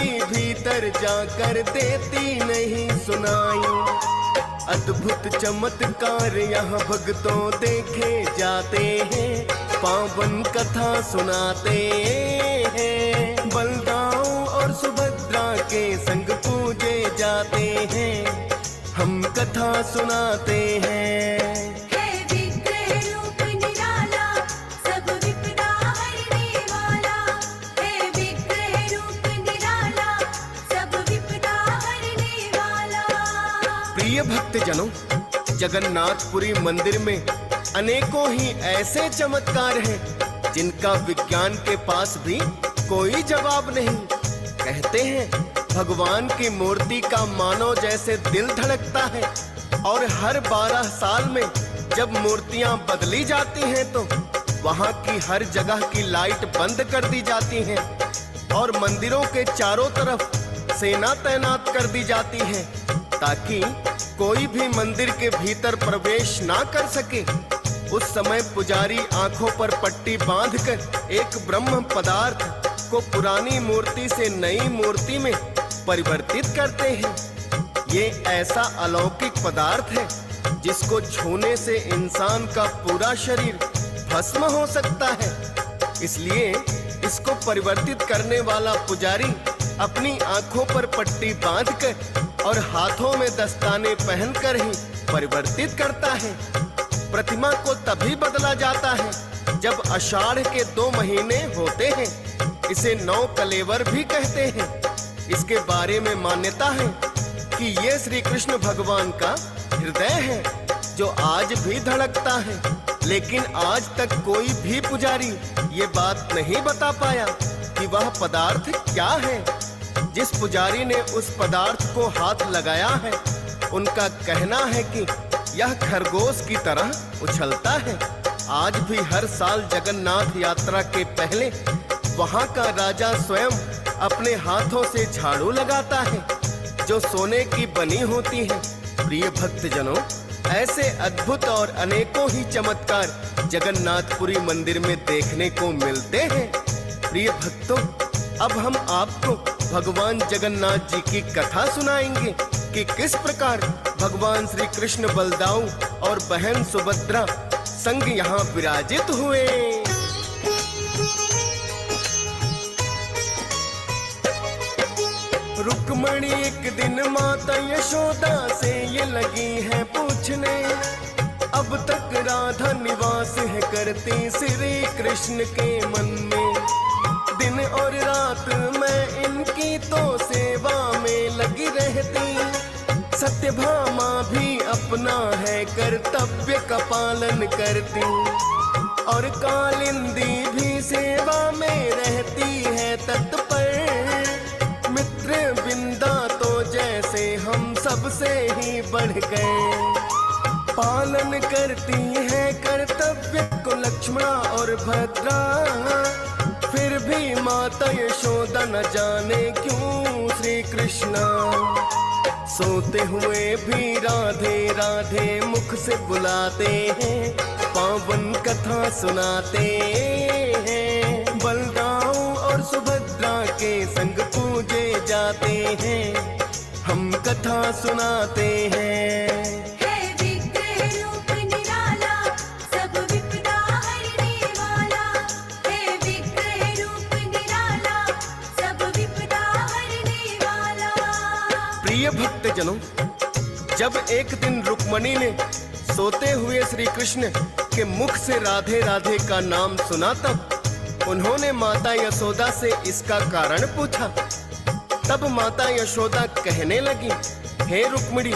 भी भीतर जाकर देती नहीं सुनाई। अद्भुत चमत्कार यहाँ भक्तों देखे जाते हैं, पावन कथा सुनाते हैं। बलदाऊ और सुभद्रा के संग पूजे जाते हैं, हम कथा सुनाते हैं। प्रिय भक्तजनों, जगन्नाथपुरी मंदिर में अनेकों ही ऐसे चमत्कार हैं जिनका विज्ञान के पास भी कोई जवाब नहीं। कहते हैं भगवान की मूर्ति का मानो जैसे दिल धड़कता है, और हर 12 साल में जब मूर्तियां बदली जाती हैं तो वहां की हर जगह की लाइट बंद कर दी जाती है और मंदिरों के चारों तरफ सेना तैनात कर दी जाती है, ताकि कोई भी मंदिर के भीतर प्रवेश ना कर सके। उस समय पुजारी आंखों पर पट्टी बांधकर एक ब्रह्म पदार्थ को पुरानी मूर्ति से नई मूर्ति में परिवर्तित करते हैं। ये ऐसा अलौकिक पदार्थ है जिसको छूने से इंसान का पूरा शरीर भस्म हो सकता है। इसलिए इसको परिवर्तित करने वाला पुजारी अपनी आंखों पर पट्टी बांधकर और हाथों में दस्ताने पहनकर ही परिवर्तित करता है। प्रतिमा को तभी बदला जाता है जब आषाढ़ के 2 महीने होते हैं। इसे 9 कलेवर भी कहते हैं। इसके बारे में मान्यता है कि ये श्री कृष्ण भगवान का हृदय है जो आज भी धड़कता है, लेकिन आज तक कोई भी पुजारी ये बात नहीं बता पाया कि वह पदार्थ क्या है। जिस पुजारी ने उस पदार्थ को हाथ लगाया है, उनका कहना है कि यह खरगोश की तरह उछलता है। आज भी हर साल जगन्नाथ यात्रा के पहले वहां का राजा स्वयं अपने हाथों से झाड़ू लगाता है जो सोने की बनी होती है। प्रिय भक्तजनों, ऐसे अद्भुत और अनेकों ही चमत्कार जगन्नाथपुरी मंदिर में देखने को मिलते हैं। प्रिय भक्तों, अब हम आपको भगवान जगन्नाथ जी की कथा सुनाएंगे कि किस प्रकार भगवान श्री कृष्ण बलदाऊ और बहन सुभद्रा संग यहाँ विराजित हुए। रुक्मणी एक दिन माता यशोदा से ये लगी है पूछने, अब तक राधा निवास है करती श्री कृष्ण के मन में। दिन और रात मैं इनकी तो सेवा में लगी रहती, सत्यभामा भी अपना है कर्तव्य का पालन करती, और कालिंदी भी सेवा में रहती है तत्पर। मित्र बिंदा तो जैसे हम सबसे ही बढ़ गए, पालन करती है कर्तव्य को लक्ष्मणा और भद्रा। फिर भी माता यशोदा न जाने क्यों श्री कृष्णा सोते हुए भी राधे राधे मुख से बुलाते हैं, पावन कथा सुनाते हैं। बलदाऊ और सुभद्रा के संग पूजे जाते हैं, हम कथा सुनाते हैं। प्रिय भक्तजनों, जब एक दिन रुक्मणी ने सोते हुए श्री कृष्ण के मुख से राधे राधे का नाम सुना, तब उन्होंने माता यशोदा से इसका कारण पूछा। तब माता यशोदा कहने लगी, हे रुक्मिणी,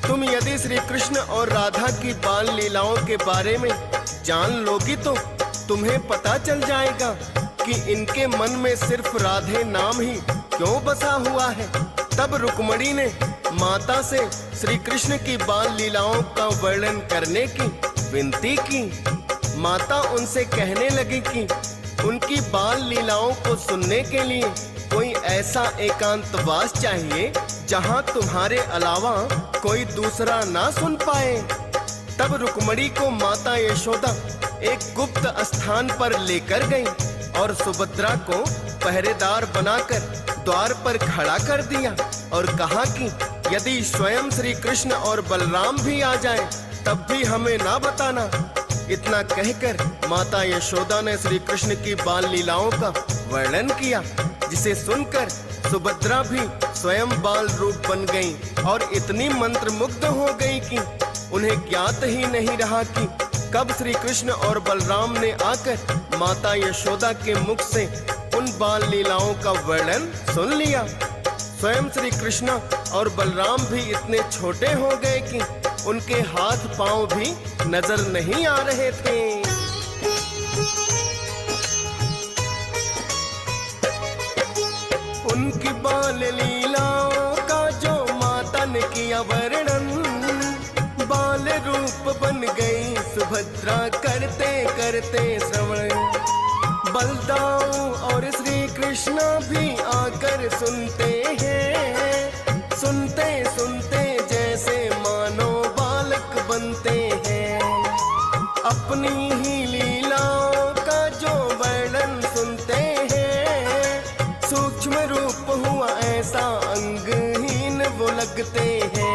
तुम यदि श्री कृष्ण और राधा की बाल लीलाओं के बारे में जान लोगी तो तुम्हें पता चल जाएगा कि इनके मन में सिर्फ राधे नाम ही क्यों बसा हुआ है। तब रुक्मिणी ने माता से श्री कृष्ण की बाल लीलाओं का वर्णन करने की विनती की। माता उनसे कहने लगी कि उनकी बाल लीलाओं को सुनने के लिए कोई ऐसा एकांतवास चाहिए जहां तुम्हारे अलावा कोई दूसरा ना सुन पाए। तब रुक्मिणी को माता यशोदा एक गुप्त स्थान पर लेकर गई और सुभद्रा को पहरेदार बनाकर द्वार पर खड़ा कर दिया और कहा कि यदि स्वयं श्री कृष्ण और बलराम भी आ जाएं, तब भी हमें ना बताना। इतना कहकर माता यशोदा ने श्री कृष्ण की बाल लीलाओं का वर्णन किया, जिसे सुनकर सुभद्रा भी स्वयं बाल रूप बन गई और इतनी मंत्रमुग्ध हो गई कि उन्हें ज्ञात ही नहीं रहा कि कब श्री कृष्ण और बलराम ने आकर माता यशोदा के मुख से उन बाल लीलाओं का वर्णन सुन लिया। स्वयं श्री कृष्ण और बलराम भी इतने छोटे हो गए कि उनके हाथ पांव भी नजर नहीं आ रहे थे। उनकी बाल लीलाओं का जो माता ने किया वर्णन, बाल रूप बन गई सुभद्रा करते करते श्रवण। बलदाऊ और श्री कृष्ण भी आकर सुनते हैं, सुनते सुनते जैसे मानो बालक बनते हैं। अपनी ही लीलाओं का जो वर्णन सुनते हैं, सूक्ष्म रूप हुआ ऐसा अंगहीन वो लगते हैं।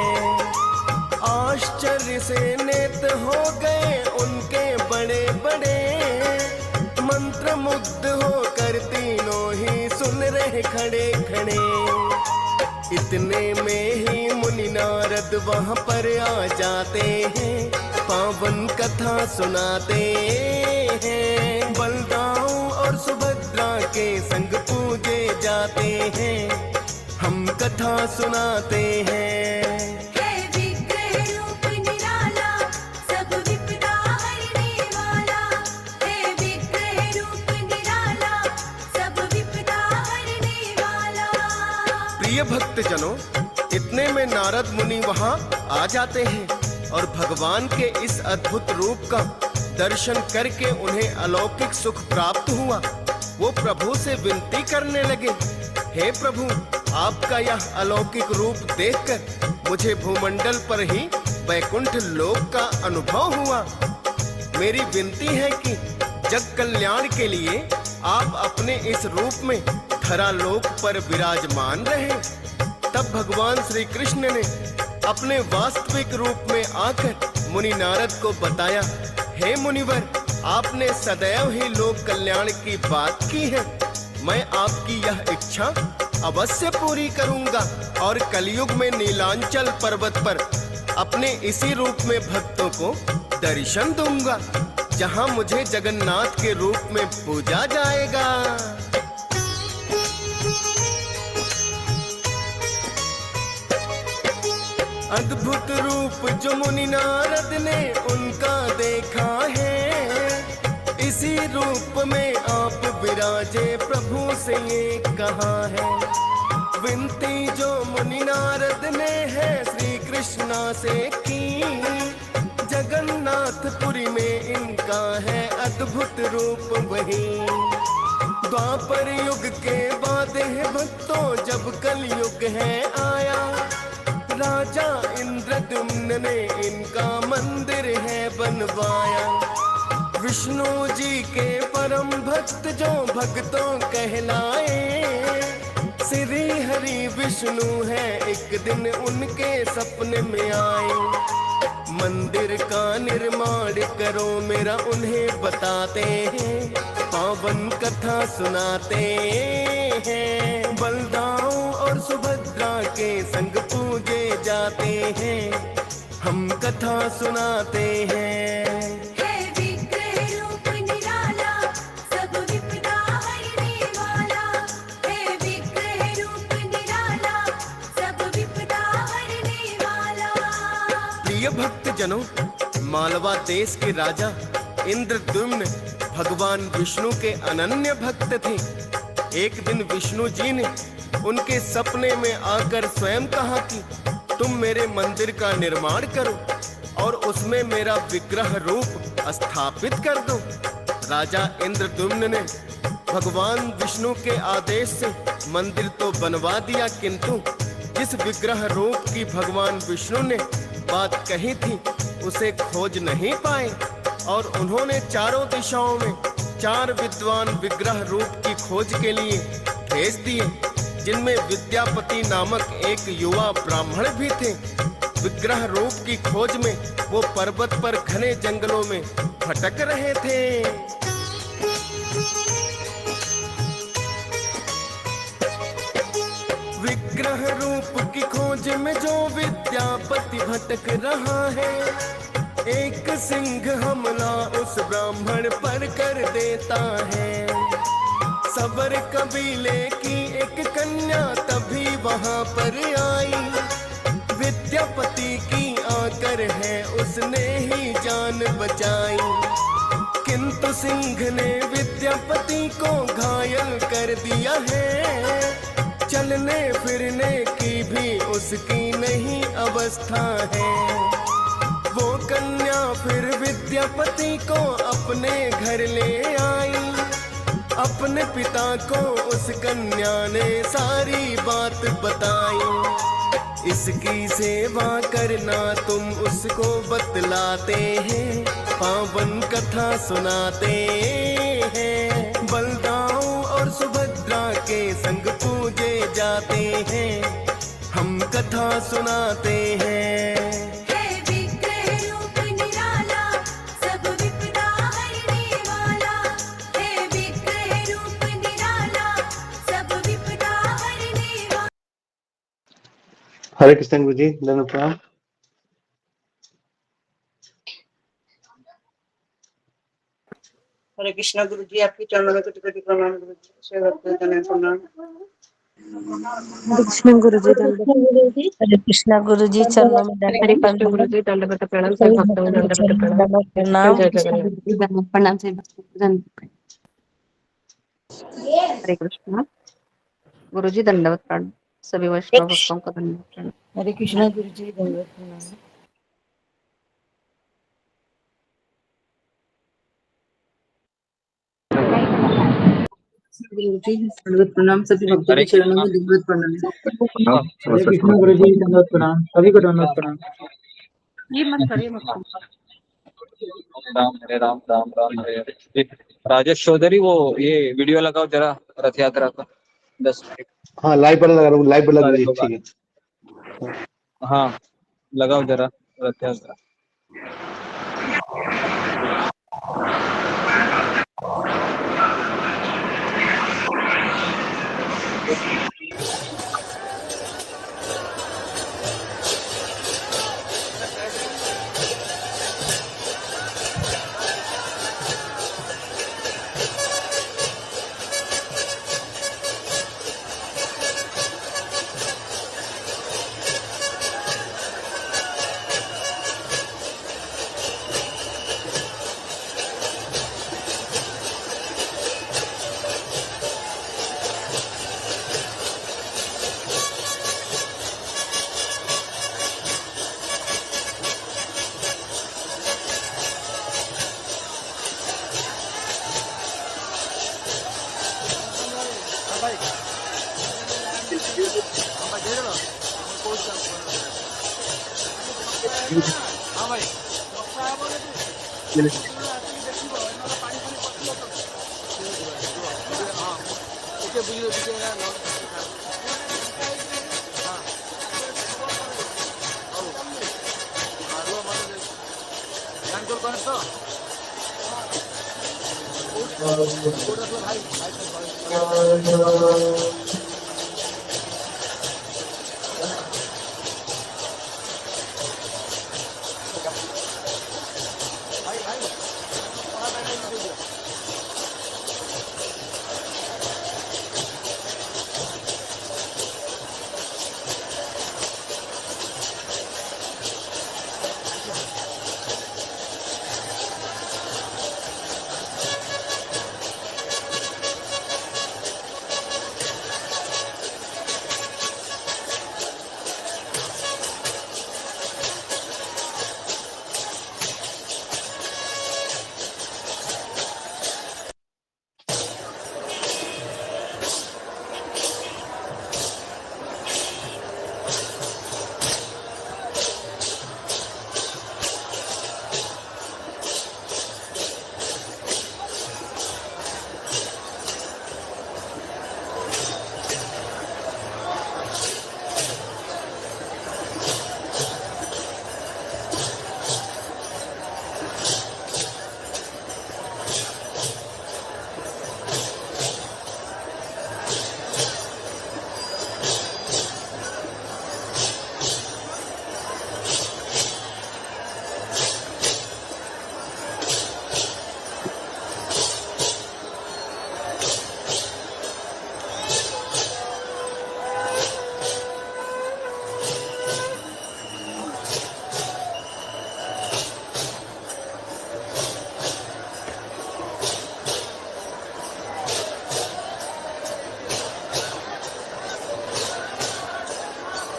आश्चर्य से नेत्र हो गए उनके बड़े बड़े, मंत्र मुग्ध होकर तीनों ही सुन रहे खड़े खड़े। इतने में ही मुनि नारद वहां पर आ जाते हैं, पावन कथा सुनाते हैं। बलदाऊ और सुभद्रा के संग पूजे जाते हैं, हम कथा सुनाते हैं। प्रिय भक्त जनों, इतने में नारद मुनि वहां आ जाते हैं और भगवान के इस अद्भुत रूप का दर्शन करके उन्हें अलौकिक सुख प्राप्त हुआ। वो प्रभु से विनती करने लगे, हे प्रभु, आपका यह अलौकिक रूप देखकर मुझे भूमंडल पर ही वैकुंठ लोक का अनुभव हुआ। मेरी विनती है कि जग कल्याण के लिए आप अपने इस रूप में धरा लोक पर विराजमान रहे। तब भगवान श्री कृष्ण ने अपने वास्तविक रूप में आकर मुनि नारद को बताया, हे मुनिवर, आपने सदैव ही लोक कल्याण की बात की है। मैं आपकी यह इच्छा अवश्य पूरी करूंगा और कलयुग में नीलांचल पर्वत पर अपने इसी रूप में भक्तों को दर्शन दूंगा, जहां मुझे जगन्नाथ के रूप में पूजा जाएगा। अद्भुत रूप जो मुनि नारद ने उनका देखा है, इसी रूप में आप विराजे प्रभु से ये कहा है। विनती जो मुनि नारद ने है श्री कृष्णा से की, जगन्नाथपुरी में इनका है अद्भुत रूप वही। द्वापर युग के बाद है भक्तों जब कलयुग है आया, राजा इंद्रद्युम्न ने इनका मंदिर है बनवाया। विष्णु जी के परम भक्त जो भक्तों कहलाए, श्री हरि विष्णु है एक दिन उनके सपने में आए। मंदिर का निर्माण करो मेरा उन्हें बताते हैं, पावन कथा सुनाते हैं। बलदाऊ और सुभद्रा के संग पूजे जाते हैं, हम कथा सुनाते हैं। प्रिय भक्त जनों, मालवा देश के राजा इंद्रद्युम्न भगवान विष्णु के अनन्य भक्त थे। एक दिन विष्णु जी ने उनके सपने में आकर स्वयं कहा कि तुम मेरे मंदिर का निर्माण करो और उसमें मेरा विग्रह रूप स्थापित कर दो। राजा इंद्रद्युम्न ने भगवान विष्णु के आदेश से मंदिर तो बनवा दिया, किंतु जिस विग्रह रूप की भगवान विष्णु ने बात कही थी उसे खोज नहीं पाए और उन्होंने चारों दिशाओं में 4 विद्वान विग्रह रूप की खोज के लिए भेज दिए। जिनमें विद्यापति नामक एक युवा ब्राह्मण भी थे। विग्रह रूप की खोज में वो पर्वत पर घने जंगलों में भटक रहे थे। विग्रह रूप की खोज में जो विद्यापति भटक रहा है, एक सिंह हमला उस ब्राह्मण पर कर देता है। सबर कबीले की एक कन्या तभी वहां पर आई, विद्यापति की आकर है उसने ही जान बचाई। किंतु सिंह ने विद्यापति को घायल कर दिया है, चलने फिरने की भी उसकी नहीं अवस्था है। वो कन्या फिर विद्यापति को अपने घर ले आई, अपने पिता को उस कन्या ने सारी बात बताई। इसकी सेवा करना तुम उसको बतलाते हैं, पावन कथा सुनाते हैं। बलदाऊ और सुभद्रा के संग पूजे जाते हैं, हम कथा सुनाते हैं। हरे कृष्ण गुरु जी, धन्यवाद प्रणाम। हरे कृष्णा गुरु जी, आपके चरणों में कोटि कोटि प्रणाम गुरु जी। सेवक को प्रणाम। कृष्ण गुरु जी, हरे कृष्णा गुरु जी, चरणों में हरे कृष्ण गुरु जी, दंडवत प्रणाम। सब भक्तों को दंडवत प्रणाम। जय जगन्नाथ। प्रणाम से हरे कृष्णा गुरु जी, दंडवत प्रणाम। सभी वैष्णव भक्तों को दंडवत प्रणाम। हरे कृष्णा गुरु जी, दंडवत प्रणाम। गुरु जी, दंडवत प्रणाम। सभी भक्तों के चरणों में दंडवत प्रणाम। हरे कृष्ण गुरु जी, धन्यवाद प्रणाम। सभी को धन्यवाद प्रणाम। ये मत करिए मत। राम हरे राम राम राम हरे हरे। राजेश चौधरी, वो ये वीडियो लगाओ जरा रथ यात्रा का 10 मिनट। हाँ, लाइव पर लगा रहा हूँ, लाइव पर लगा दीजिए, ठीक है। हाँ लगाओ जरा रथ यात्रा।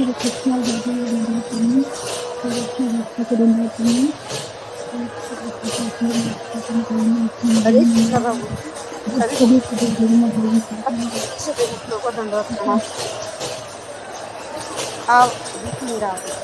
हरे कृष्णा हरे राम हरे कृष्णा करुणाकरनी हरे कृष्ण प्रभु जी सभी सभी को धर्म धर्म सभी भक्तों को दंडवत प्रणाम। आप दिख नहीं रहा है।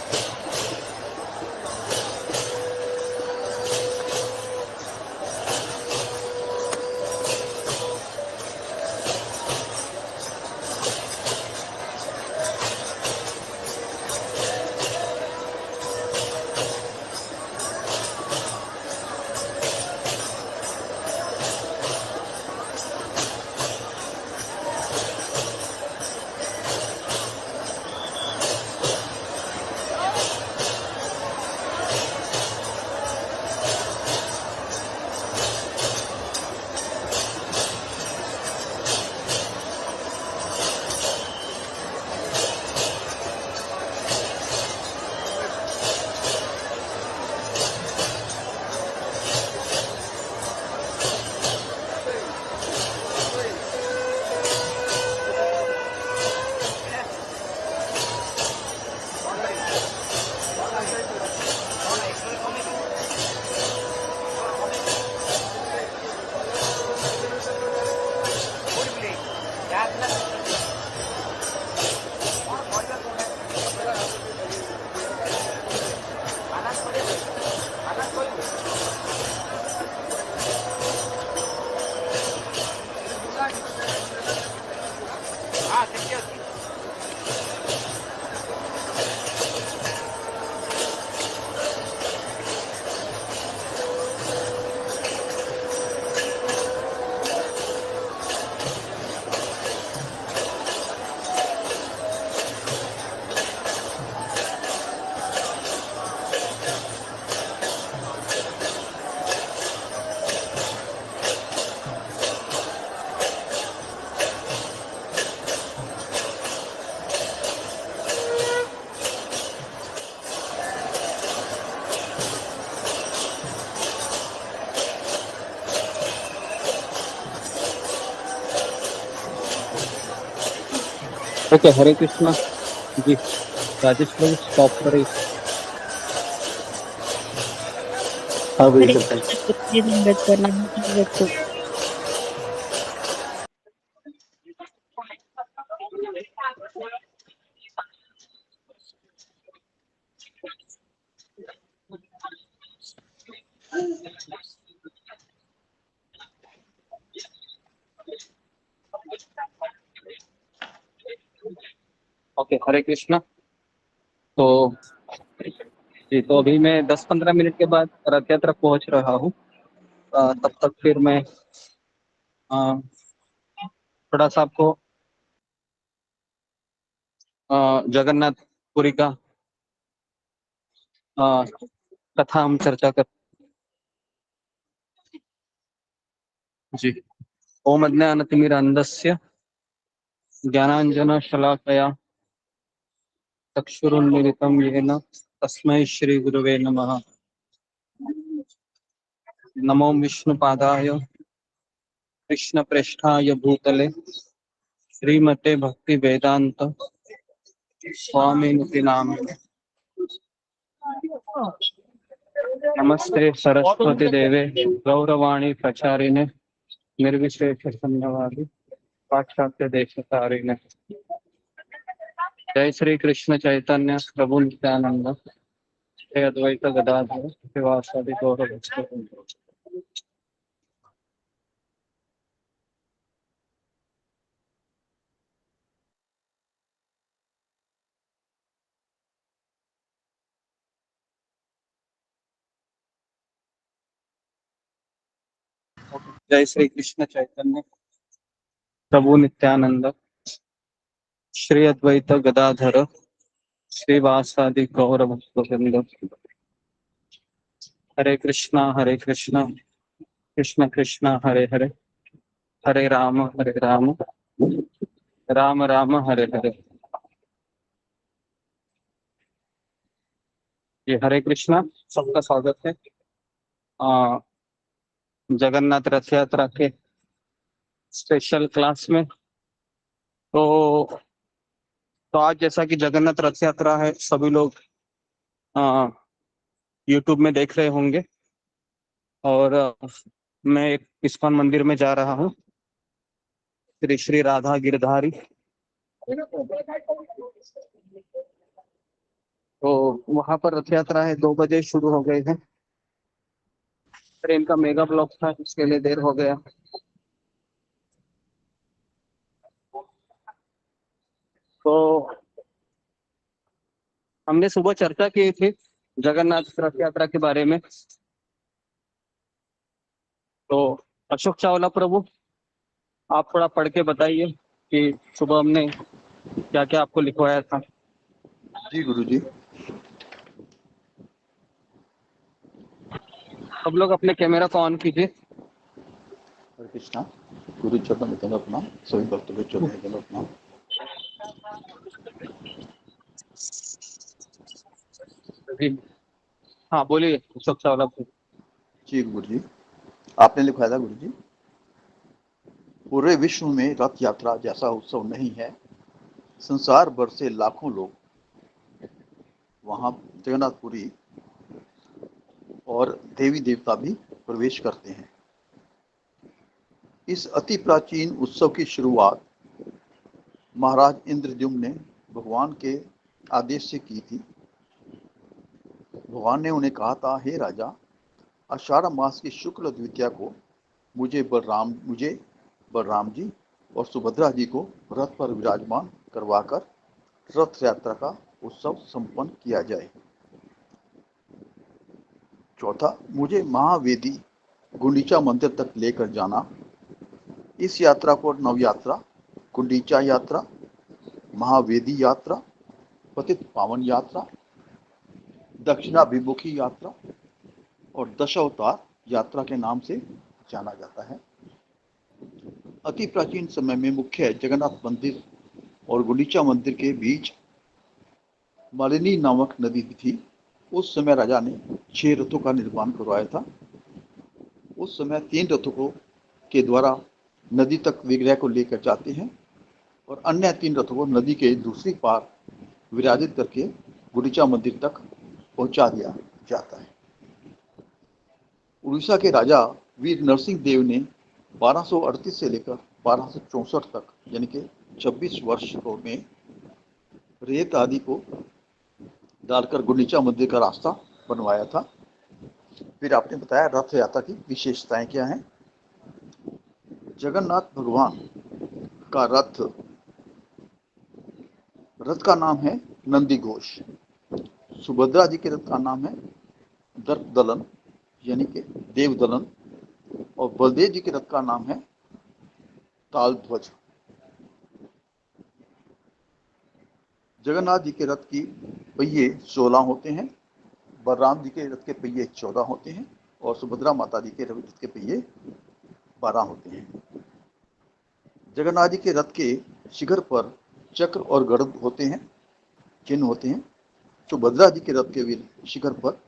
ओके, हरे कृष्णा जी। राजेश प्रभु स्टॉप करें। हाँ भाई हरे करते हैं। कृष्णा गुरुजी दंडवत प्रणाम सभी भक्तों ओके, हरे कृष्णा। तो जी, तो अभी मैं 10-15 मिनट के बाद रथ यात्रा पहुंच रहा हूँ। तब तक फिर मैं अ, थोड़ा सा आपको जगन्नाथपुरी का कथा हम चर्चा कर। जी, ओम अज्ञानतिमिरान्धस्य ज्ञानाञ्जनशलाकया चक्षुरुन्मीलितं येन तस्मै श्रीगुरवे नमः। नमो विष्णुपादाय कृष्णप्रेष्ठाय भूतले श्रीमते भक्ति वेदांत स्वामिनिति नामिने। नमस्ते सरस्वती देवे गौरवाणी प्रचारिणे निर्विशेष शून्यवादी पाश्चात्य देशतारिणे। जय श्री कृष्ण चैतन्य प्रभु नित्यानंद श्री अद्वैत गदाधर शिवासादि गौर भक्तवृंद। जय श्री कृष्ण चैतन्य प्रभु नित्यानंद श्री अद्वैत गदाधर श्रीवासादि गौर भक्तवृंद। हरे कृष्णा कृष्ण कृष्ण हरे हरे, हरे राम राम राम हरे हरे। ये हरे कृष्णा, सबका स्वागत है जगन्नाथ रथ यात्रा के स्पेशल क्लास में। तो तो आज जैसा कि जगन्नाथ रथ यात्रा है, सभी लोग यूट्यूब में देख रहे होंगे, और मैं एक इस्कॉन मंदिर में जा रहा हूँ, श्री श्री राधा गिरधारी। तो वहां पर रथ यात्रा है, 2 बजे शुरू हो गए हैं। ट्रेन का मेगा ब्लॉक था, इसके लिए देर हो गया। तो हमने सुबह चर्चा की थी जगन्नाथ रथ यात्रा के बारे में। तो अशोक चावला प्रभु, आप थोड़ा पढ़ के बताइए कि सुबह हमने क्या क्या आपको लिखवाया था। जी गुरु जी। सब लोग अपने कैमरा को ऑन कीजिए। हरे कृष्णा। गुरु चरणों में दंडवत प्रणाम, सभी भक्तों के चरणों में दंडवत प्रणाम। हाँ बोलिए अशोक चावला प्रभु। जी गुरु जी, आपने लिखवाया था गुरु जी, पूरे विश्व में रथ यात्रा जैसा उत्सव नहीं है। संसार भर से लाखों लोग वहां जगन्नाथपुरी और देवी देवता भी प्रवेश करते हैं। इस अति प्राचीन उत्सव की शुरुआत महाराज इंद्रद्युम्न ने भगवान के आदेश से की थी। भगवान ने उन्हें कहा था, हे राजा, आषाढ़ मास की शुक्ल द्वितीया को मुझे बलराम जी और सुभद्रा जी को रथ पर विराजमान करवाकर रथ यात्रा का उत्सव संपन्न किया जाए। चौथा, मुझे महावेदी गुंडीचा मंदिर तक लेकर जाना। इस यात्रा को नवयात्रा, गुंडीचा यात्रा, महावेदी यात्रा, पतित पावन यात्रा, दक्षिणाभिमुखी यात्रा और दशावतार यात्रा के नाम से जाना जाता है। अति प्राचीन समय में मुख्य जगन्नाथ मंदिर और गुंडीचा मंदिर के बीच मालिनी नामक नदी थी। उस समय राजा ने 6 रथों का निर्माण करवाया था। उस समय 3 रथों के द्वारा नदी तक विग्रह को लेकर जाते हैं और अन्य 3 रथों को नदी के दूसरी पार विराजित करके गुंडीचा मंदिर तक पहुंचा दिया जाता है। उड़ीसा के राजा वीर नरसिंह देव ने 1238 से लेकर 1264 तक यानी कि 26 वर्षों में रेत आदि को डालकर गुंडीचा मंदिर का रास्ता बनवाया था। फिर आपने बताया रथ यात्रा की विशेषताएं क्या हैं। जगन्नाथ भगवान का रथ का नाम है नंदी घोष। सुभद्रा जी के रथ का नाम है दर्पदलन यानी कि देवदलन और बलदेव जी के रथ का नाम है तालध्वज। जगन्नाथ जी के रथ की पहिए 16 होते हैं, बलराम जी के रथ के पहिए 14 होते हैं और सुभद्रा माता जी के रथ के पहिए 12 होते हैं। जगन्नाथ जी के रथ के शिखर पर चक्र और गरुड़ होते हैं, चिन्ह होते हैं। सुभद्रा जी के रथ के शिखर पर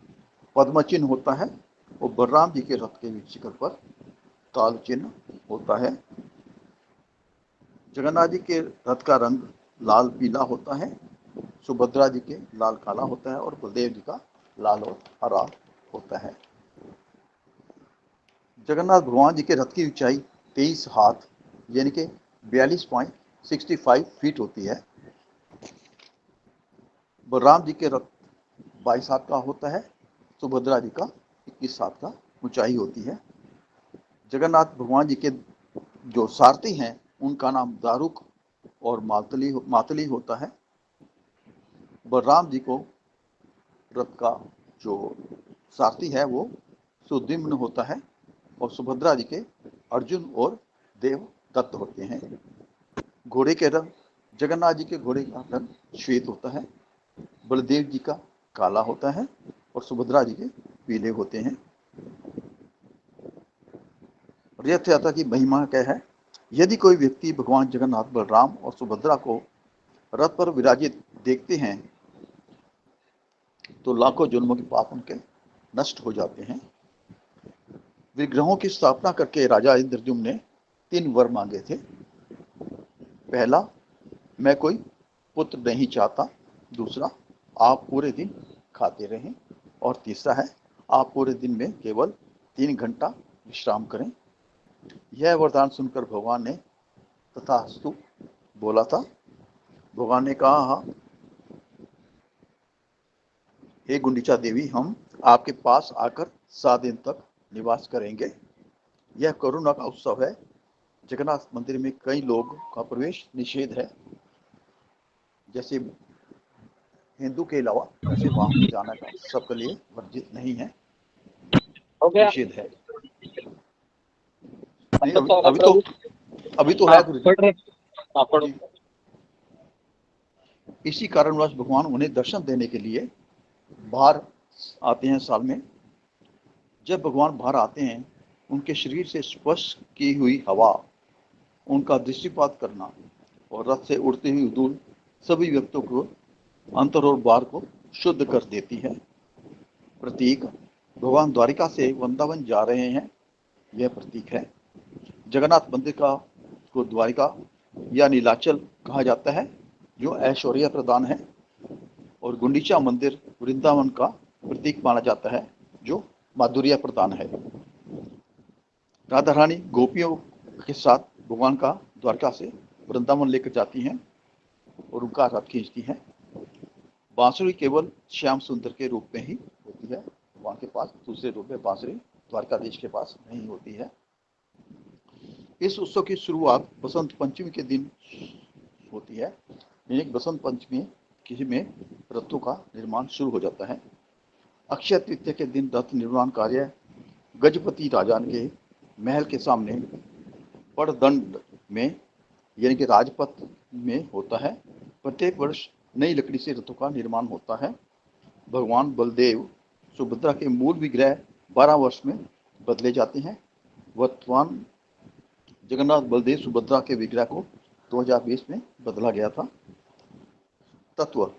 पद्म चिन्ह होता है और बलराम जी के रथ के शिखर पर ताल चिन्ह होता है। जगन्नाथ जी के रथ का रंग लाल पीला होता है, सुभद्रा जी के लाल काला होता है और बलदेव जी का लाल और हरा होता है। जगन्नाथ भगवान जी के रथ की ऊंचाई 23 हाथ यानी कि 42.65 फीट होती है। बलराम जी के रथ 22 हाथ का होता है, सुभद्रा जी का 21 हाथ का ऊंचाई होती है। जगन्नाथ भगवान जी के जो सारथी हैं उनका नाम दारुक और मातली होता है। बलराम जी को रथ का जो सारथी है वो सुद्युम्न होता है और सुभद्रा जी के अर्जुन और देवदत्त होते हैं। घोड़े के रंग, जगन्नाथ जी के घोड़े का रंग श्वेत होता है, बलदेव जी का काला होता है और सुभद्रा जी के पीले होते हैं। रथ यात्रा की महिमा क्या है। यदि कोई व्यक्ति भगवान जगन्नाथ, बलराम और सुभद्रा को रथ पर विराजित देखते हैं तो लाखों जन्मों के पाप उनके नष्ट हो जाते हैं। विग्रहों की स्थापना करके राजा इंद्रद्युम्न ने 3 वर मांगे थे। पहला, मैं कोई पुत्र नहीं चाहता। दूसरा, आप पूरे दिन खाते रहें। और तीसरा है, आप पूरे दिन में केवल 3 घंटा विश्राम करें। यह वरदान सुनकर भगवान ने तथास्तु बोला था। भगवान ने कहा, हे गुंडीचा देवी, हम आपके पास आकर 7 दिन तक निवास करेंगे। यह करुणा का उत्सव है। जगन्नाथ मंदिर में कई लोग का प्रवेश निषेध है। जैसे हिंदू के अलावा वैसे वहां पे जाना का सबके लिए वर्जित नहीं है, हो गया। निषेध है। नहीं, अब तो अभी तो हाँ, है गुरु जी। पढ़ रहे। हाँ, पढ़ो। जी। इसी कारणवश भगवान उन्हें दर्शन देने के लिए बाहर आते हैं साल में। जब भगवान बाहर आते हैं, उनके शरीर से स्पर्श की हुई हवा, उनका दृष्टिपात करना और रथ से उड़ती हुई धूल सभी व्यक्तियों को अंतर और बाहर को शुद्ध कर देती है। प्रतीक, भगवान द्वारिका से वृंदावन जा रहे हैं, यह प्रतीक है। जगन्नाथ मंदिर को द्वारिका या नीलाचल कहा जाता है, जो ऐश्वर्य प्रदान है। और गुंडीचा मंदिर वृंदावन का प्रतीक माना जाता है, जो माधुर्य प्रदान है। राधा रानी गोपियों के साथ भगवान का द्वारका से वृंदावन लेकर जाती हैं और उनका रथ खींचती हैं। बांसुरी केवल श्याम सुंदर के रूप में ही होती है, भगवान के पास दूसरे रूप में बांसुरी द्वारकाधीश के पास नहीं होती है। इस उत्सव की शुरुआत बसंत पंचमी के दिन होती है। यानी बसंत पंचमी किसी में रथों का निर्माण शुरू हो जाता है। अक्षय तृतीया के दिन रथ निर्माण कार्य गजपति राजा के महल के सामने पड़दंड में यानी कि राजपथ में होता है। प्रत्येक वर्ष नई लकड़ी से रथों का निर्माण होता है। भगवान बलदेव सुभद्रा के मूल विग्रह 12 वर्ष में बदले जाते हैं। वर्तमान जगन्नाथ बलदेव सुभद्रा के विग्रह को 2020 में बदला गया था। तत्व,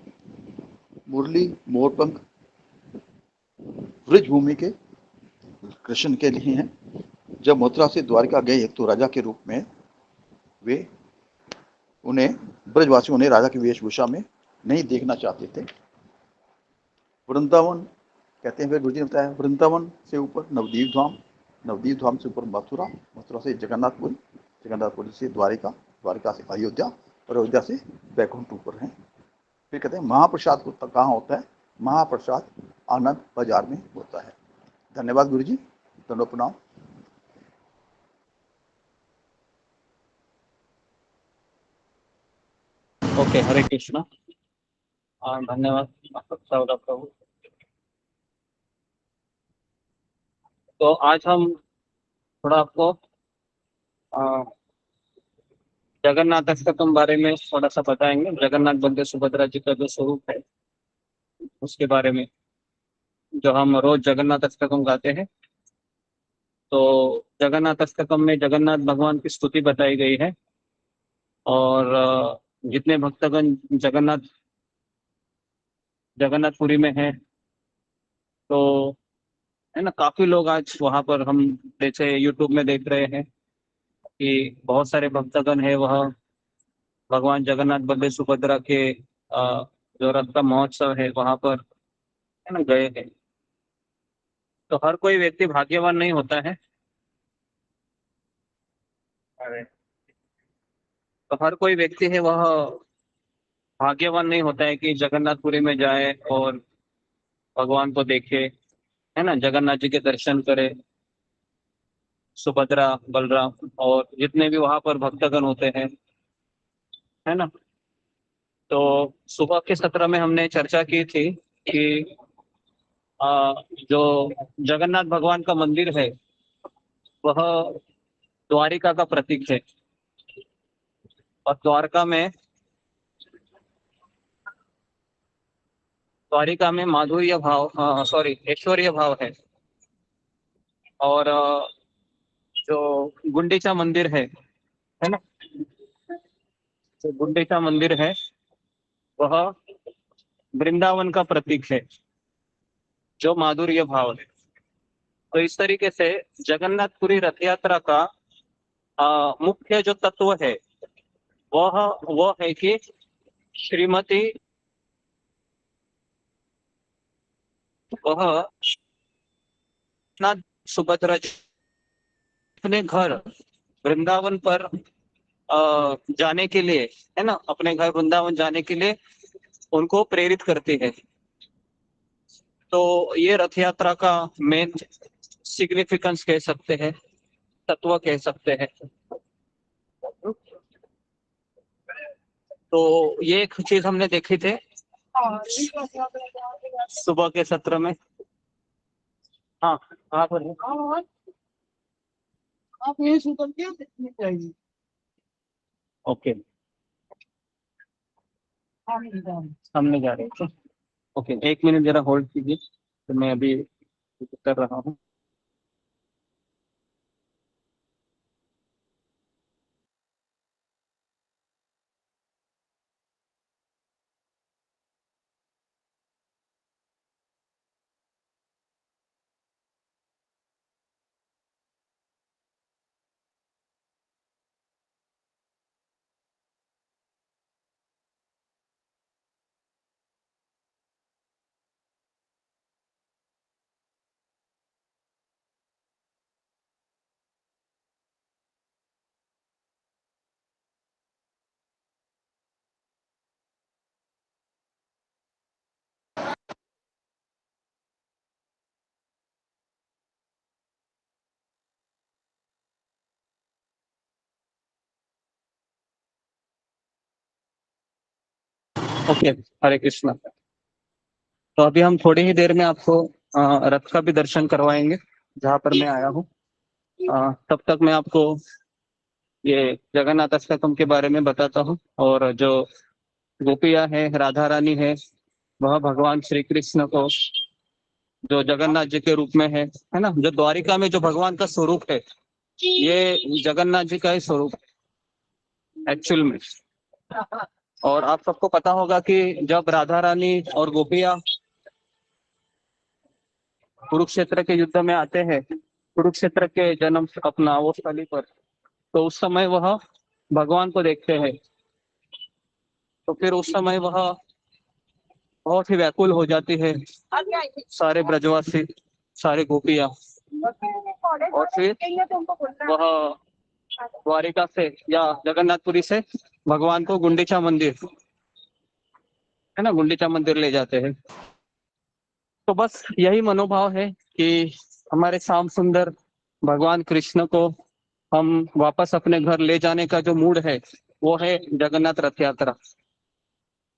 मुरली मोरपंख ब्रजभूमि के कृष्ण के लिए हैं। जब मथुरा से द्वारिका गए तो राजा के रूप में उन्हें ब्रजवासियों उन्हें राजा की वेशभूषा में नहीं देखना चाहते थे। वृंदावन कहते हैं, फिर गुरु जी ने बताया, वृंदावन से ऊपर नवदीप धाम, नवदीप धाम से ऊपर मथुरा, मथुरा से जगन्नाथपुरी, जगन्नाथपुरी से द्वारिका, द्वारिका से अयोध्या और अयोध्या से बैकुंठ ऊपर है। फिर कहते हैं महाप्रसाद कहाँ होता है? महाप्रसाद आनंद बाजार में होता है। धन्यवाद गुरु जी, दंडोत प्रणाम। ओके, हरे कृष्णा। धन्यवाद सौरभ प्रभु। तो आज हम थोड़ा आपको जगन्नाथ अष्टकम बारे में थोड़ा सा बताएंगे। जगन्नाथ बलदेव सुभद्रा जी का जो स्वरूप है उसके बारे में, जो हम रोज जगन्नाथ अष्टकम गाते हैं। तो जगन्नाथ अष्टकम में जगन्नाथ भगवान की स्तुति बताई गई है। और जितने भक्तगण जगन्नाथपुरी में हैं, तो है ना, काफी लोग आज वहां पर हम जैसे यूट्यूब में देख रहे हैं कि बहुत सारे भक्तगण है वह भगवान जगन्नाथ बलदेव सुभद्रा के जो रथ का महोत्सव है वहां पर है ना गए हैं। तो हर कोई व्यक्ति भाग्यवान नहीं होता है। अरे, तो हर कोई व्यक्ति है वह भाग्यवान नहीं होता है कि जगन्नाथपुरी में जाए और भगवान को देखे, है ना, जगन्नाथ जी के दर्शन करे, सुभद्रा बलराम और जितने भी वहां पर भक्तगण होते हैं, है ना। तो सुबह के सत्र में हमने चर्चा की थी कि जो जगन्नाथ भगवान का मंदिर है वह द्वारिका का प्रतीक है। और द्वारिका में माधुर्य भाव, ऐश्वर्य भाव है। और जो गुंडीचा मंदिर है ना, जो गुंडीचा मंदिर है वह वृंदावन का प्रतीक है, जो माधुर्य भाव है। तो इस तरीके से जगन्नाथपुरी रथ यात्रा का मुख्य जो तत्व है वह है कि श्रीमती वह ना सुभद्रा जी अपने घर वृंदावन पर जाने के लिए, है ना, अपने घर वृंदावन जाने के लिए उनको प्रेरित करती है। तो ये रथ यात्रा का मेन सिग्निफिकेंस कह सकते हैं, तत्व कह सकते हैं। तो ये एक चीज हमने देखी थे सुबह के सत्र में। हाँ, आप ये सुतर क्या देखनी चाहिए। ओके, हमने जा रहे थे। ओके, 1 मिनट जरा होल्ड कीजिए, तो मैं अभी कर रहा हूँ। ओके, हरे कृष्णा। तो अभी हम थोड़ी ही देर में आपको रथ का भी दर्शन करवाएंगे जहाँ पर मैं आया हूँ। तब तक मैं आपको ये जगन्नाथ अष्टकम के बारे में बताता हूँ। और जो गोपियाँ है, राधा रानी है, वह भगवान श्री कृष्ण को जो जगन्नाथ जी के रूप में है ना, जो द्वारिका में जो भगवान का स्वरूप है, ये जगन्नाथ जी का ही स्वरूप है एक्चुअल में। और आप सबको पता होगा कि जब राधा रानी और गोपियाँ कुरुक्षेत्र के युद्ध में आते हैं, कुरुक्षेत्र के जन्म अपना वो स्थली पर, तो उस समय वह भगवान को देखते हैं। तो फिर उस समय वह बहुत ही व्याकुल हो जाती है, सारे ब्रजवासी, सारे गोपियाँ। और फिर वह द्वारिका से या जगन्नाथपुरी से भगवान को गुंडीचा मंदिर, है ना, गुंडीचा मंदिर ले जाते हैं। तो बस यही मनोभाव है कि हमारे श्याम सुंदर भगवान कृष्ण को हम वापस अपने घर ले जाने का जो मूड है, वो है जगन्नाथ रथ यात्रा।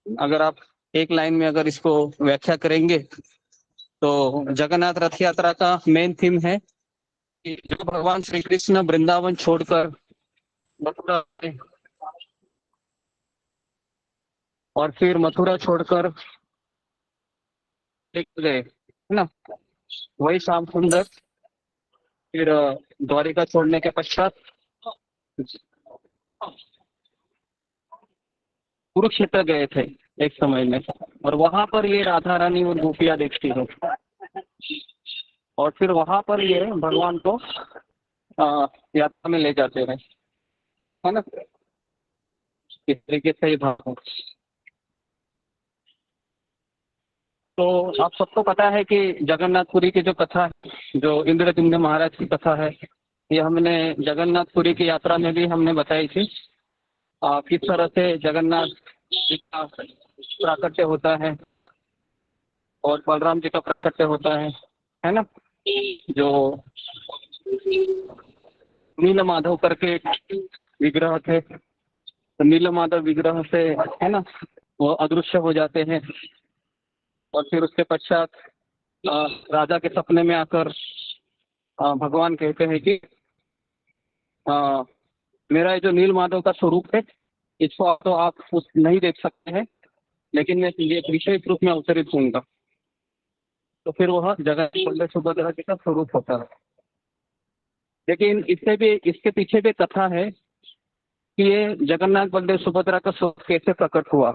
अगर आप एक लाइन में अगर इसको व्याख्या करेंगे तो जगन्नाथ रथ यात्रा का मेन थीम है कि जो भगवान श्री कृष्ण वृंदावन छोड़कर मथुरा और फिर मथुरा छोड़कर गए, है ना, वही श्याम सुंदर फिर द्वारिका छोड़ने के पश्चात कुरुक्षेत्र गए थे एक समय में, और वहां पर ये राधा रानी और गोपियां देखती है। और फिर वहां पर ये भगवान को यात्रा में ले जाते हैं, है ना, इस तरीके से ही भाव। तो आप सबको पता है कि जगन्नाथपुरी की जो कथा है, जो इंद्रद्युम्न महाराज की कथा है, ये हमने जगन्नाथपुरी की यात्रा में भी हमने बताई थी। किस तरह से जगन्नाथ जी का प्राकट्य होता है और बलराम जी का प्राकट्य होता है ना, जो नील माधव करके विग्रह थे, तो नील माधव विग्रह से, है ना, वो अदृश्य हो जाते हैं। और फिर उसके पश्चात राजा के सपने में आकर भगवान कहते हैं कि मेरा ये जो नील माधव का स्वरूप है, इसको तो आप नहीं देख सकते हैं, लेकिन मैं ये विशेष रूप में अवतरित होऊंगा। तो फिर वह जगन्नाथ सुभद्रा जी का स्वरूप होता है। लेकिन इसके पीछे भी कथा है कि ये जगन्नाथ बलदेव सुभद्रा का स्वरूप कैसे प्रकट हुआ।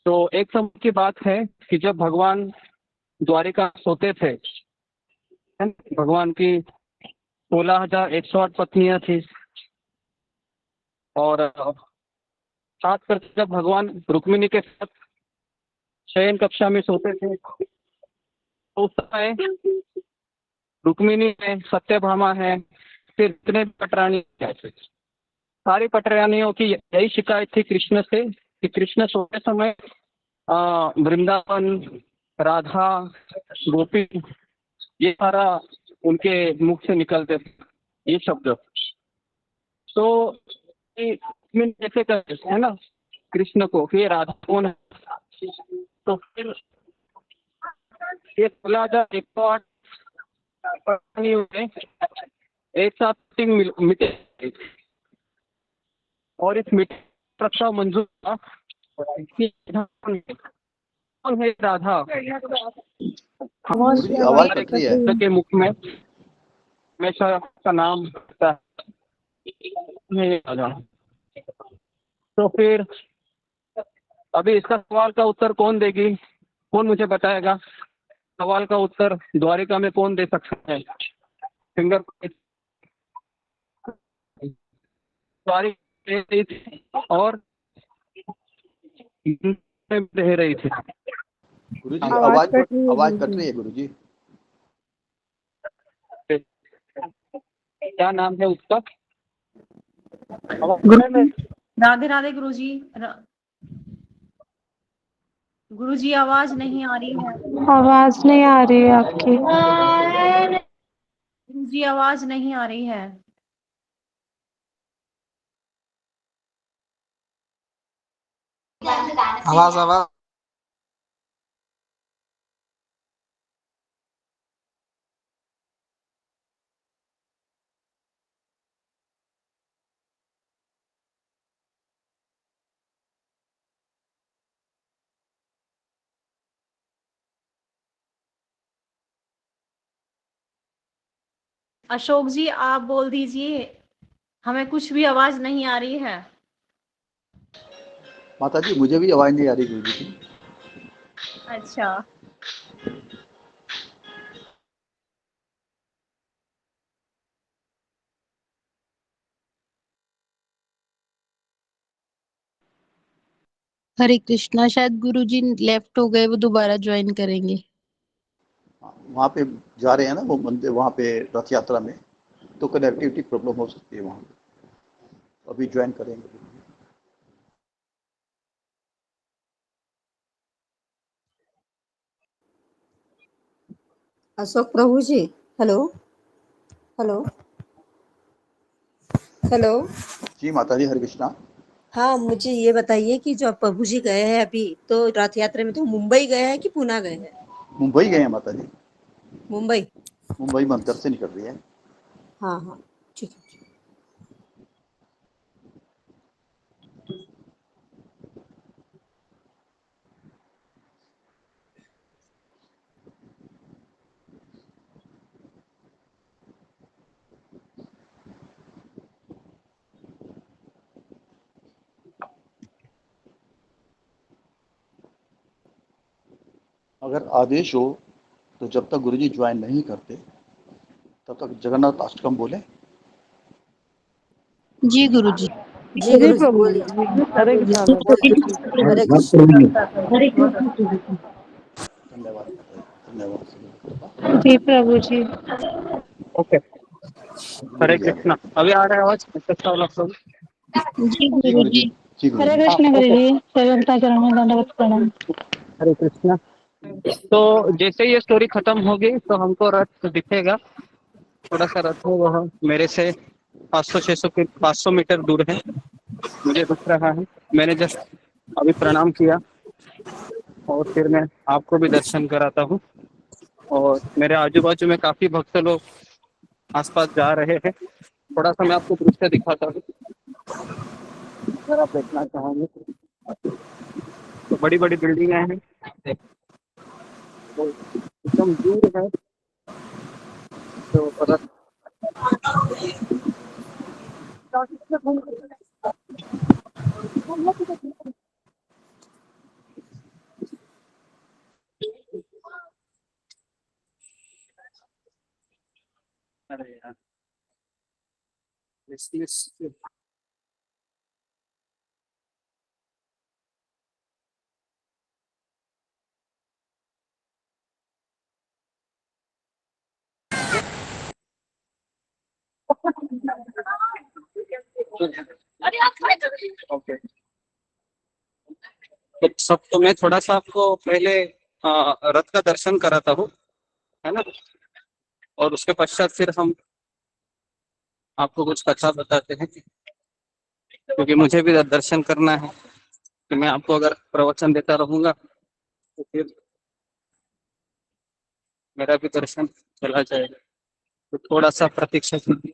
तो एक समय की बात है कि जब भगवान द्वारिका सोते थे, भगवान की 16,108 पत्नियां थी, और खासकर जब भगवान रुक्मिणी के साथ शयन कक्षा में सोते थे, तो उस समय रुक्मिणी है, सत्यभामा है, फिर इतने पटरानी है, सारी पटरानियों की यही शिकायत थी कृष्ण से कि कृष्ण सोते समय वृंदावन, राधा, गोपी, ये सारा उनके मुख से निकलते थे ये शब्द। तो ऐसे करते है ना कृष्ण को, फिर राधा कौन है, तो फिर ये 16,108 पटरानियों में एक साथ मिटे और इस मीटिंग प्रस्ताव मंजूर था कि कौन है राधा। गुरु जी आवाज कट रही है। कृष्ण के मुख में हमेशा का नाम होता है राधा। तो फिर अभी इसका सवाल का उत्तर कौन देगी, कौन मुझे बताएगा? सवाल का उत्तर द्वारिका में कौन दे सकता है? फिंगर द्वारिका और रह रही थी। गुरु जी आवाज कट रही है आवाज गुरुजी। कट रही है गुरु जी। क्या नाम है उसका? राधे राधे गुरुजी। गुरुजी आवाज नहीं आ रही है। आवाज नहीं आ रही है आपकी। गुरुजी आवाज नहीं आ रही है। आवाज आवाज अशोक जी आप बोल दीजिए, हमें कुछ भी आवाज नहीं आ रही है। माता जी मुझे भी आवाज नहीं आ रही गुरु जी की। अच्छा हरे कृष्णा। शायद गुरुजी लेफ्ट हो गए, वो दोबारा ज्वाइन करेंगे। वहाँ पे जा रहे हैं ना वो मंदिर, वहाँ पे रथ यात्रा में, तो कनेक्टिविटी प्रॉब्लम हो सकती है वहाँ पे। अभी ज्वाइन करेंगे। अशोक प्रभु जी, हेलो हेलो हेलो। जी माता जी, हरे कृष्णा। हाँ, मुझे ये बताइए कि जो प्रभु जी गए हैं अभी, तो रथ यात्रा में तो मुंबई गए हैं कि पुणे गए हैं? मुंबई गए हैं माता जी। मुंबई। मुंबई मंदिर से निकल रही है। हाँ हाँ, ठीक है। अगर आदेश हो तो जब तक गुरुजी ज्वाइन नहीं करते तब तक जगन्नाथ अष्टकम बोले। जी गुरुजी। जी गुरु जी बोलिए। हरे बोलिए। कृष्ण। हरे कृष्ण। धन्यवाद माता जी, धन्यवाद। जी प्रभु जी। ओके, हरे गुरुजी आगे। कृष्णा। अभी आ रहा है आवाज? अच्छा वाला सब। जी जी गुरुजी। गुरुजी। जी हरे गुरुजी। कृष्ण ओके, गुरुजी। सेवंता चरण में दंडवत प्रणाम। हरे कृष्णा। तो जैसे ये स्टोरी खत्म होगी तो हमको रथ दिखेगा। थोड़ा सा रथ है वह मेरे से 500 मीटर दूर है, मुझे दिख रहा है। मैंने जस्ट अभी प्रणाम किया और फिर मैं आपको भी दर्शन कराता हूँ। और मेरे आजू बाजू में काफी भक्त लोग आसपास जा रहे हैं। थोड़ा सा मैं आपको दृश्य दिखाता हूँ, अगर आप देखना चाहोगे। तो बड़ी बड़ी बिल्डिंग हैं, तो एकदम दूर है। तो रथ अरे यार, ओके, तो सब तो मैं थोड़ा सा आपको पहले रथ का दर्शन कराता हूँ, है ना, और उसके पश्चात फिर हम आपको कुछ कथा बताते हैं, क्योंकि मुझे भी दर्शन करना है। कि मैं आपको अगर प्रवचन देता रहूंगा तो फिर मेरा भी दर्शन चला जाएगा, तो थोड़ा सा प्रतीक्षा कीजिए।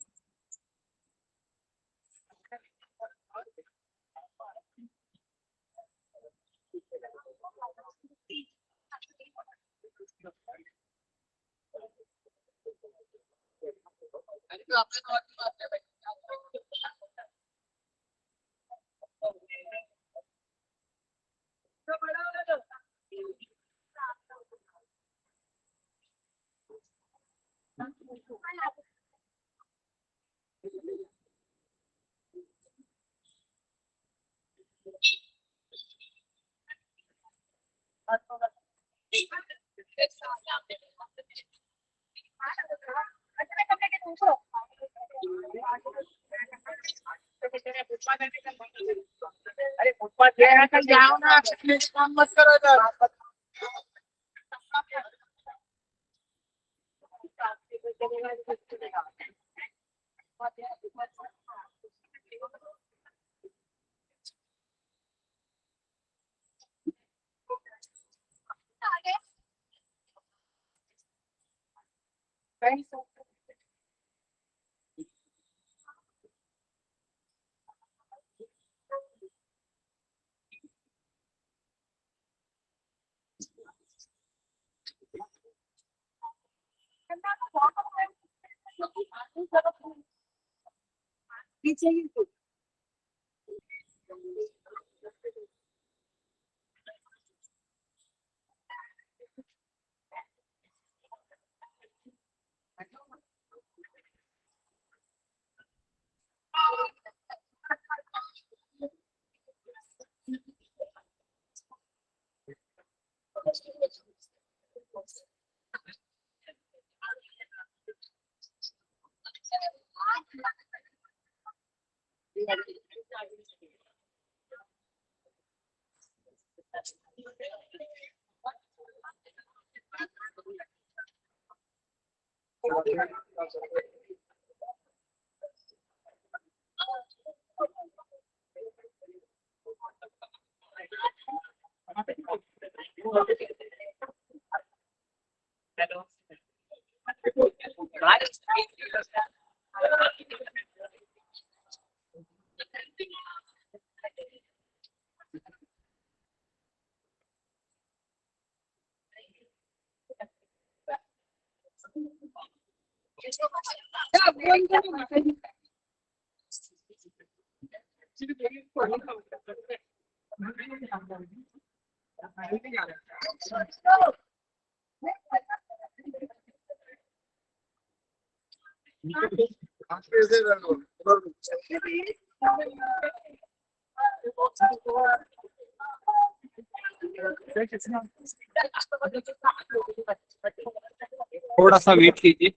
थोड़ा सा वेट कीजिए।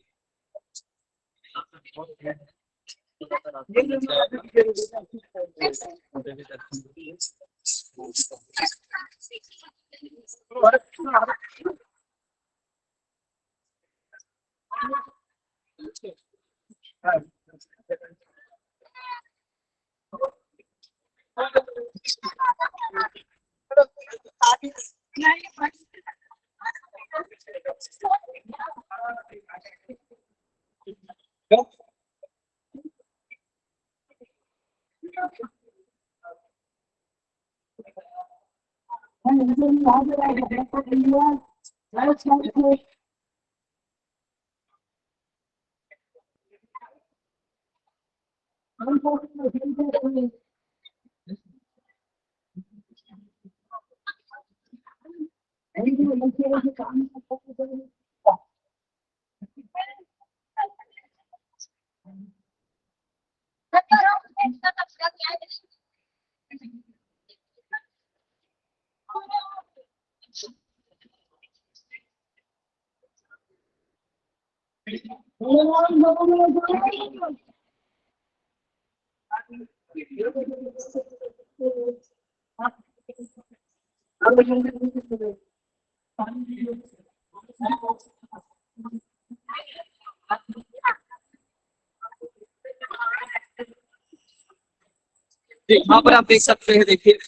यहाँ पर आप देख सकते हैं, देखिए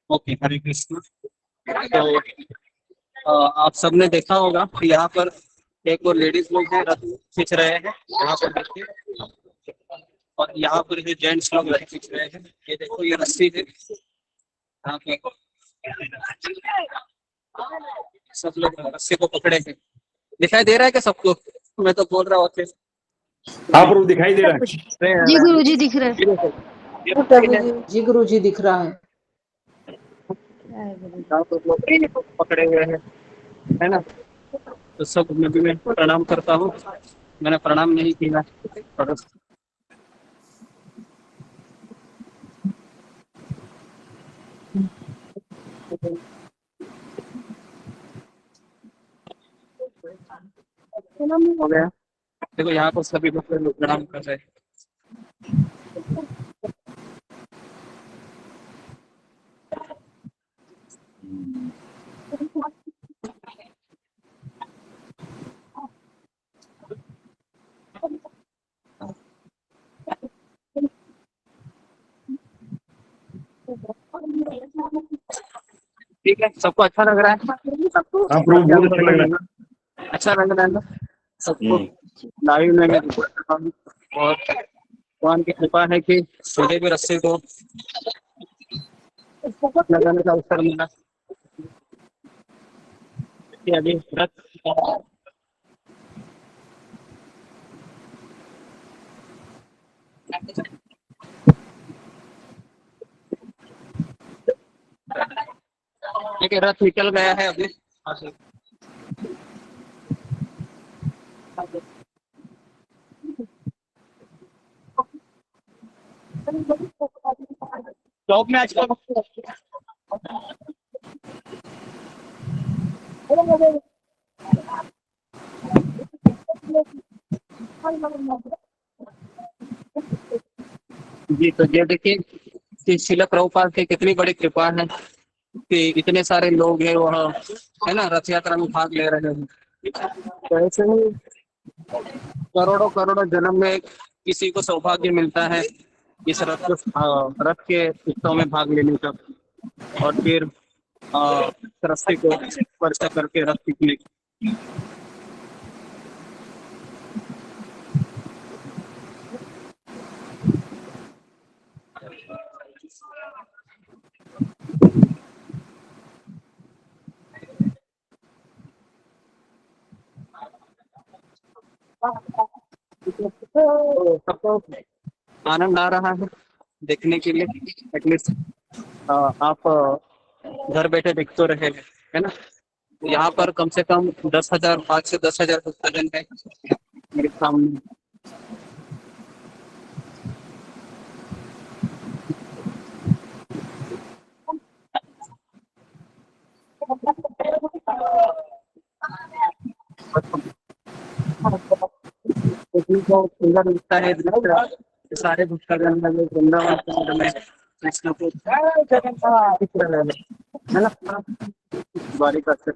ओके, हरे कृष्ण। तो आप सबने देखा होगा कि यहाँ पर एक और लेडीज लोग हैं, रथ खींच रहे हैं। यहाँ पर देखिए, और यहाँ पर जो जेंट्स लोग रथ खींच रहे हैं, ये देखो ये रस्सी है। यहाँ पे सब लोग रस्सी को पकड़े हैं। दिखाई दे रहा है क्या सबको? मैं तो बोल रहा हूँ। हाँ प्रभु, दिखाई दे रहा है। जी गुरुजी दिख रहा है। जी गुरुजी दिख रहा है। यहाँ पर लोग पकड़े हुए हैं, है ना? तो सब मैं भी प्रणाम करता हूँ। मैंने प्रणाम नहीं किया। हो गया। देखो यहाँ पर सभी लोग प्रणाम कर रहे हैं। ठीक है, सबको अच्छा लग रहा है? हाँ प्रभु, बहुत अच्छा लग रहा है। अच्छा लग रहा है ना सबको? लाइव में मैं देख रहा हूँ और भगवान की कृपा है कि मुझे भी रस्सी को लगाने का अवसर मिला। अभी रथ ठीक है, रथ निकल गया है अभी। टॉप में आजकल जी, तो ये देखिए कि शिला प्रभुपाद की कितनी बड़ी कृपा है कि इतने सारे लोग हैं वहाँ, है ना, रथ यात्रा में भाग ले रहे हैं। तो ऐसे ही करोड़ों करोड़ों जन्म में किसी को सौभाग्य मिलता है इस रथ के उत्सव में भाग लेने का, और फिर रस्ते को स्पर्श करके रथ सीखने की। सबको आनंद आ रहा है देखने के लिए। एटलीस्ट आप घर बैठे देख तो रहे हैं, है ना? यहाँ पर कम से कम 10,000, 5 से 10,000 भक्तजन है मेरे सामने। बहुत सुंदर दिखता है दृश्य। सारे भक्तजन लगे वृंदावन में कृष्ण को दिख रहे हैं, है ना? द्वारिका से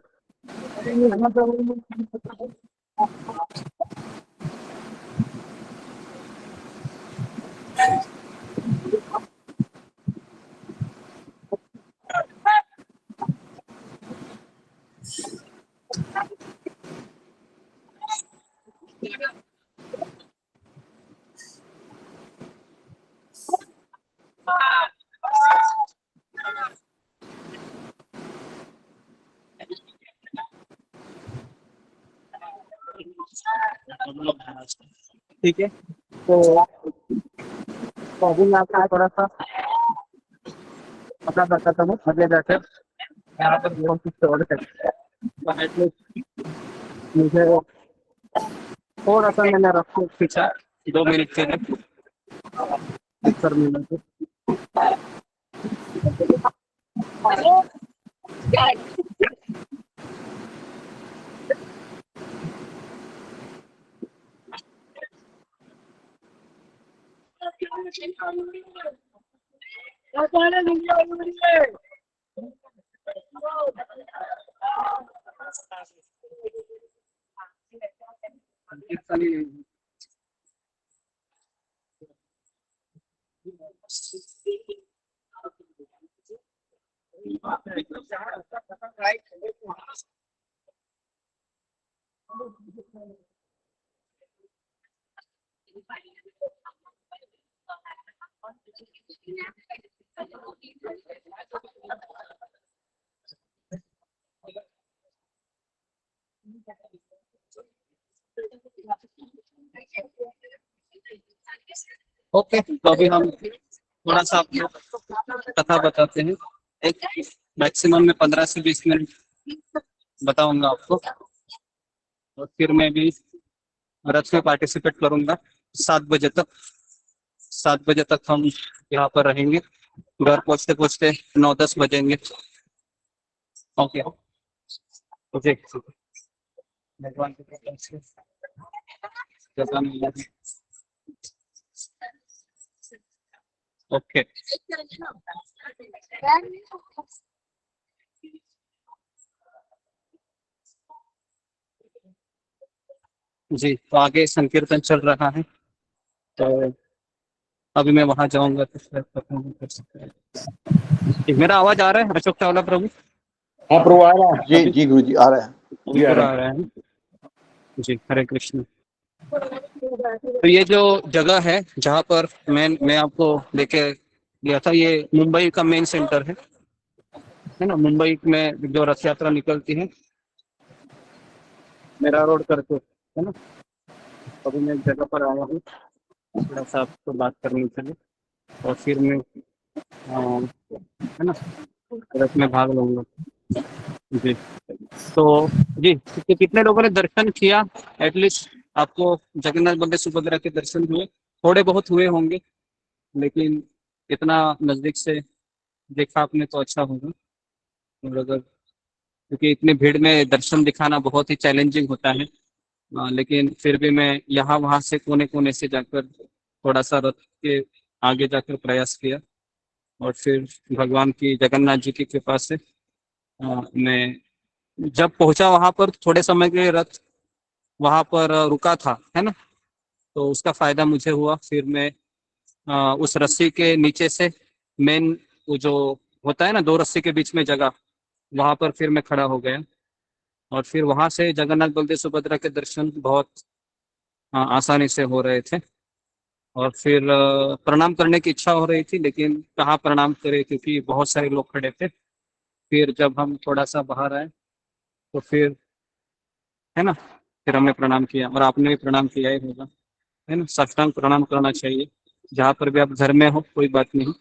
ठीक है। तो अभी मैं आपको थोड़ा सा पता करता हूँ आगे जाकर यहाँ पर बहुत कुछ और है। तो एटलीस्ट मुझे थोड़ा सा मैंने रखो खींचा 2 मिनट के लिए सर मिलने को। ओके, तो अभी हम थोड़ा सा आपको कथा बताते हैं। एक मैक्सिमम में 15 से 20 मिनट बताऊंगा आपको, और फिर मैं भी रथ में पार्टिसिपेट करूंगा 7 बजे तक। 7 बजे तक हम यहाँ पर रहेंगे, घर पहुंचते पहुंचते 9-10 बजेंगे। ओके, भगवान की कृपा से जगह मिल जाए। ओके, जी, तो आगे संकीर्तन चल रहा है, तो अभी मैं वहां जाऊंगा तो शायद परफॉर्म कर सकते हैं। मेरा आवाज आ रहा है अशोक चावला प्रभु? हाँ प्रभु आ रहा है। जी जी गुरु जी आ रहे हैं। जी, आ रहा आ रहा है जी। हरे कृष्ण। तो ये जो जगह है जहाँ पर मैं आपको लेके गया था, ये मुंबई का मेन सेंटर है ना। मुंबई में जो रथ यात्रा निकलती है मेरा रोड करके, है ना। अभी मैं एक जगह पर आया हूँ थोड़ा सा आपको बात करने के लिए, और फिर मैं है ना रथ में भाग लूंगा जी। तो जी, कितने लोगों ने दर्शन किया? एटलीस्ट आपको जगन्नाथ बलदेव सुभद्रा के दर्शन हुए? थोड़े बहुत हुए होंगे, लेकिन इतना नजदीक से देखा आपने तो अच्छा होगा। और अगर, क्योंकि इतनी भीड़ में दर्शन दिखाना बहुत ही चैलेंजिंग होता है, लेकिन फिर भी मैं यहाँ वहाँ से कोने कोने से जाकर थोड़ा सा रथ के आगे जाकर प्रयास किया, और फिर भगवान की जगन्नाथ जी की कृपा से मैं जब पहुंचा वहां पर, थोड़े समय के लिए रथ वहां पर रुका था, है ना। तो उसका फायदा मुझे हुआ। फिर मैं उस रस्सी के नीचे से मेन वो जो होता है ना 2 रस्सी के बीच में जगह, वहां पर फिर मैं खड़ा हो गया, और फिर वहां से जगन्नाथ बलदेव सुभद्रा के दर्शन बहुत आसानी से हो रहे थे। और फिर प्रणाम करने की इच्छा हो रही थी, लेकिन कहाँ प्रणाम करें क्योंकि बहुत सारे लोग खड़े थे। फिर जब हम थोड़ा सा बाहर आए तो फिर, है ना, फिर हमने प्रणाम किया, और आपने भी प्रणाम किया ही होगा, है ना। साष्टांग प्रणाम करना चाहिए जहाँ पर भी आप घर में हो, कोई बात नहीं,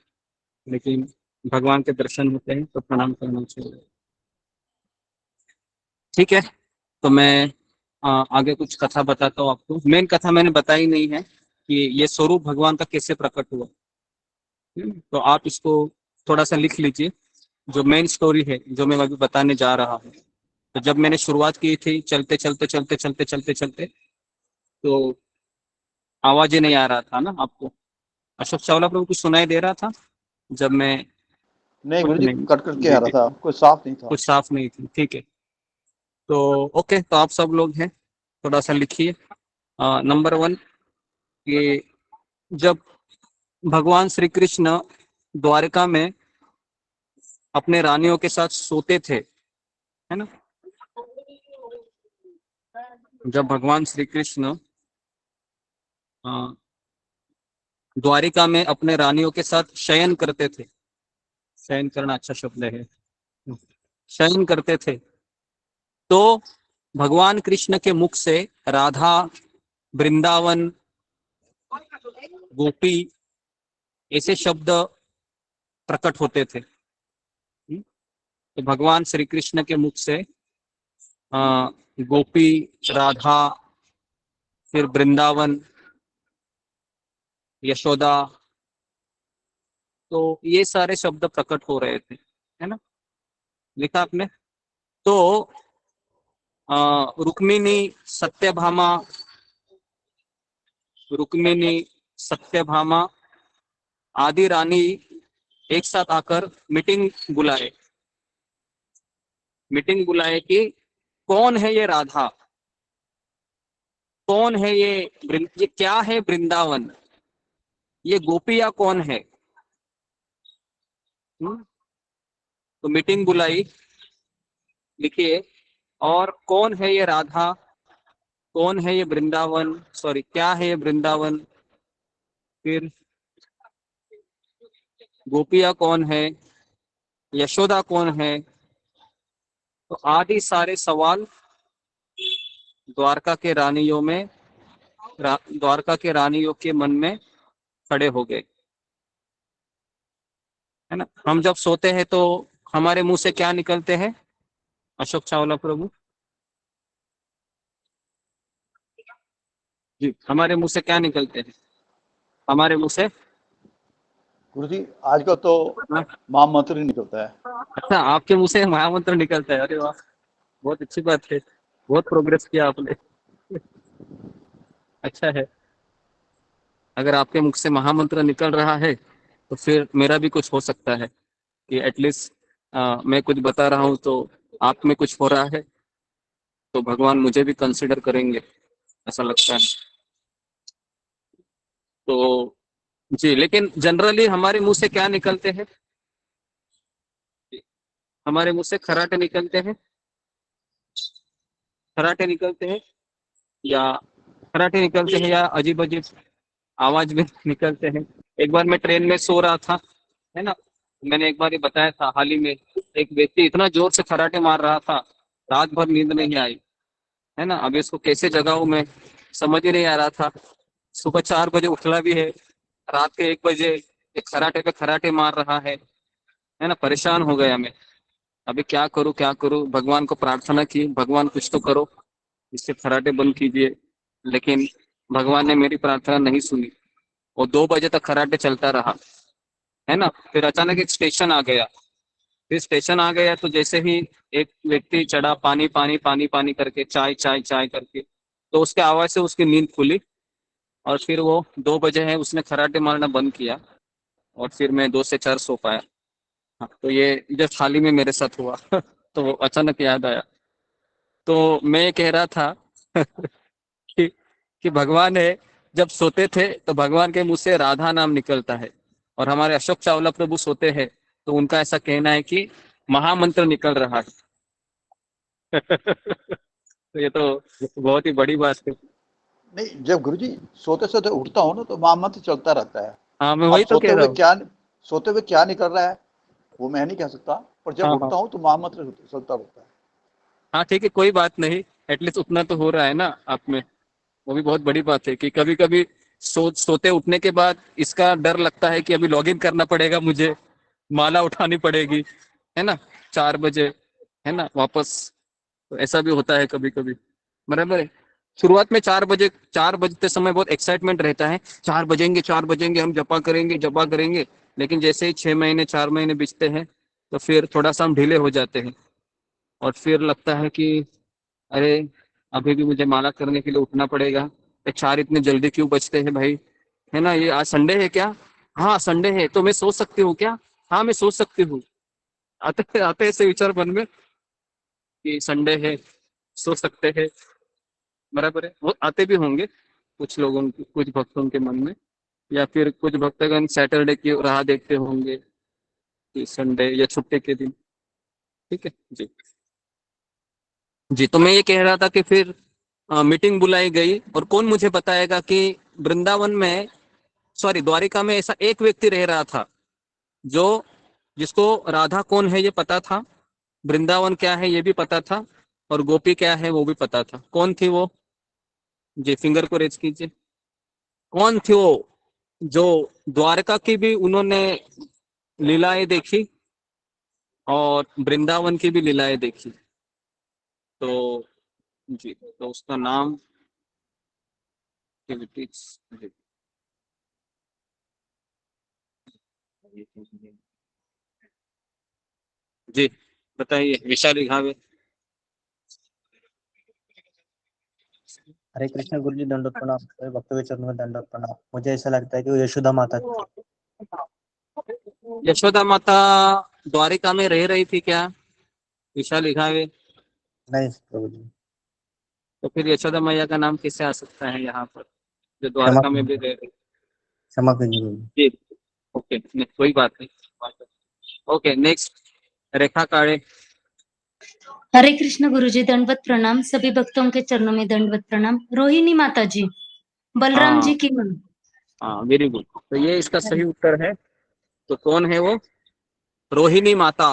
लेकिन भगवान के दर्शन होते हैं तो प्रणाम करना चाहिए। ठीक है, तो मैं आगे कुछ कथा बताता हूँ आपको। मेन कथा मैंने बताई नहीं है कि ये स्वरूप भगवान का कैसे प्रकट हुआ। तो आप इसको थोड़ा सा लिख लीजिए, जो मेन स्टोरी है जो मैं अभी बताने जा रहा हूँ। तो जब मैंने शुरुआत की थी, चलते चलते चलते चलते चलते चलते, तो आवाज ही नहीं आ रहा था ना आपको। अशोक चावला प्रभु कुछ सुनाई दे रहा था जब मैं? नहीं कुछ गुरु जी, नहीं, कट करके जी आ रहा जी, था, कुछ साफ नहीं था। कुछ साफ नहीं थी। ठीक है, तो ओके, तो आप सब लोग हैं, थोड़ा सा लिखिए। नंबर 1, ये जब भगवान श्री कृष्ण द्वारका में अपने रानियों के साथ सोते थे, है ना। जब भगवान श्री कृष्ण द्वारिका में अपने रानियों के साथ शयन करते थे, शयन करना अच्छा शब्द है, शयन करते थे, तो भगवान कृष्ण के मुख से राधा वृंदावन, गोपी, ऐसे शब्द प्रकट होते थे। तो भगवान श्री कृष्ण के मुख से गोपी, राधा, फिर वृंदावन, यशोदा, तो ये सारे शब्द प्रकट हो रहे थे, है ना, लिखा आपने। तो रुक्मिणी, सत्यभामा, रुक्मिणी, सत्यभामा आदि रानी एक साथ आकर मीटिंग बुलाए कि कौन है ये राधा, कौन है ये क्या है वृंदावन, ये गोपियां कौन है। तो मीटिंग बुलाई, लिखिए, और कौन है ये राधा, कौन है ये वृंदावन, सॉरी क्या है ये वृंदावन, फिर गोपियां कौन है, यशोदा कौन है। तो आदि सारे सवाल द्वारका के रानियों के मन में खड़े हो गए, है ना। हम जब सोते हैं तो हमारे मुंह से क्या निकलते हैं, अशोक चावला प्रभु जी, हमारे मुंह से क्या निकलते हैं, हमारे मुंह से। गुरुजी आजकल तो महामंत्र ही निकलता है। अच्छा, आपके मुंह से महामंत्र निकलता है, अरे वाह, बहुत अच्छी बात है, बहुत प्रोग्रेस किया आपने। अच्छा है, अगर आपके मुख से महामंत्र निकल रहा है तो फिर मेरा भी कुछ हो सकता है कि एटलीस्ट मैं कुछ बता रहा हूँ तो आप में कुछ हो रहा है, तो भगवान मुझे भी कंसिडर करेंगे, ऐसा लगता है। तो जी, लेकिन जनरली हमारे मुंह से क्या निकलते हैं, हमारे मुंह से खराटे निकलते हैं, या खराटे निकलते हैं या अजीब अजीब आवाज भी निकलते हैं। एक बार मैं ट्रेन में सो रहा था, है ना, मैंने एक बार ये बताया था, हाल ही में एक व्यक्ति इतना जोर से खराटे मार रहा था, रात भर नींद नहीं आई, है ना। अभी इसको कैसे जगाऊं मैं समझ ही नहीं आ रहा था। सुबह 4 बजे उठला भी है, रात के 1 बजे एक खराटे पे खराटे मार रहा है ना। परेशान हो गया मैं, अभी क्या करूं। भगवान को प्रार्थना की, भगवान कुछ तो करो, इससे खराटे बंद कीजिए, लेकिन भगवान ने मेरी प्रार्थना नहीं सुनी और 2 बजे तक खराटे चलता रहा, है ना। फिर अचानक एक स्टेशन आ गया, तो जैसे ही एक व्यक्ति चढ़ा, पानी पानी पानी पानी करके, चाय चाय चाय करके, तो उसके आवाज से उसकी नींद खुली और फिर वो 2 बजे है उसने खराटे मारना बंद किया और फिर मैं 2 से 4 सो पाया। हाँ, तो ये जस्ट हाल ही में मेरे साथ हुआ तो अचानक याद आया। तो मैं ये कह रहा था कि भगवान है, जब सोते थे तो भगवान के मुंह से राधा नाम निकलता है, और हमारे अशोक चावला प्रभु सोते हैं तो उनका ऐसा कहना है कि महामंत्र निकल रहा है तो ये तो बहुत ही बड़ी बात है। नहीं, जब गुरुजी सोते सोते उठता हूँ ना तो महामंत्र चलता रहता है। हाँ, मैं वही तो कह रहा हूँ। सोते हुए क्या निकल रहा है वो मैं नहीं कह सकता, पर जब उठता हूँ तो महामंत्र चलता रहता है। हाँ ठीक है, कोई बात नहीं, एटलीस्ट उतना तो हो रहा है ना आप में, वो भी बहुत बड़ी बात है। कि कभी कभी सोते उठने के बाद इसका डर लगता है कि अभी लॉगिन करना पड़ेगा, मुझे माला उठानी पड़ेगी, है ना, 4 बजे, है ना, वापस। तो ऐसा भी होता है कभी कभी, बराबर है। शुरुआत में 4 बजते समय बहुत एक्साइटमेंट रहता है, 4 बजेंगे हम जपा करेंगे, लेकिन जैसे ही 6 महीने 4 महीने बीतते हैं तो फिर थोड़ा सा हम ढीले हो जाते हैं और फिर लगता है कि अरे अभी भी मुझे माला करने के लिए उठना पड़ेगा, 4 इतने जल्दी क्यों बजते हैं भाई, है ना, ये आज संडे है क्या, हाँ संडे है, तो मैं सो सकती हूँ क्या, हाँ मैं सो सकती हूँ। आते ऐसे विचार मन में कि संडे है, सो सकते हैं, बराबर है। वो आते भी होंगे कुछ लोगों के, कुछ भक्तों के मन में, या फिर कुछ भक्तगण सैटरडे की राह देखते होंगे कि संडे या छुट्टी के दिन, ठीक है जी। तो मैं ये कह रहा था कि फिर मीटिंग बुलाई गई, और कौन मुझे बताएगा कि वृंदावन में, सॉरी द्वारिका में ऐसा एक व्यक्ति रह रहा था जिसको राधा कौन है ये पता था, वृंदावन क्या है ये भी पता था, और गोपी क्या है वो भी पता था। कौन थी वो? जी फिंगर को रेज कीजिए। कौन थे वो जो द्वारका की भी उन्होंने लीलाएं देखी और वृंदावन की भी लीलाएं देखी? तो जी तो उसका नाम जी जी बताइए विशाली घावे। हरे कृष्ण गुरु जी दंडोत प्रणाम। सभी भक्तों के चरणों में दंडोत प्रणाम। मुझे ऐसा लगता है कि वो यशोदा माता थी। यशोदा माता द्वारिका में रह रही थी क्या विशाली घावे? नहीं प्रभु जी। तो फिर यशोदा मैया का नाम कैसे आ सकता है यहाँ पर जो क्षमा द्वारका में भी कीजिए, रह रही? क्षमा कीजिए प्रभु जी। जी ओके कोई बात नहीं। ओके नेक्स्ट रेखा काळे। हरे कृष्ण गुरुजी दंडवत प्रणाम। सभी भक्तों के चरणों में दंडवत प्रणाम। रोहिणी माता जी, बलराम हाँ जी की माँ। हाँ वेरी गुड। तो ये इसका सही उत्तर है। तो कौन है वो? रोहिणी माता।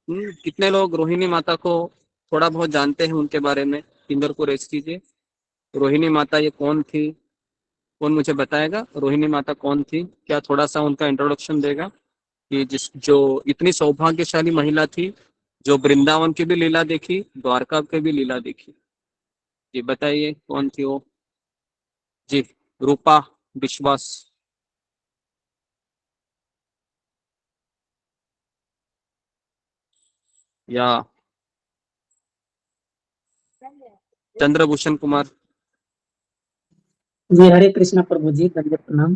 कितने लोग रोहिणी माता को थोड़ा बहुत जानते हैं उनके बारे में? फिंगर को रेस कीजिए। रोहिणी माता ये कौन थी? कौन मुझे बताएगा रोहिणी माता कौन थी? क्या थोड़ा सा उनका इंट्रोडक्शन देगा कि जिस जो इतनी सौभाग्यशाली महिला थी जो वृंदावन की भी लीला देखी, द्वारका की भी लीला देखी। जी बताइए कौन थी वो? जी रूपा विश्वास। या चंद्रभूषण कुमार। जी हरे कृष्णा प्रभु जी दंडवत प्रणाम।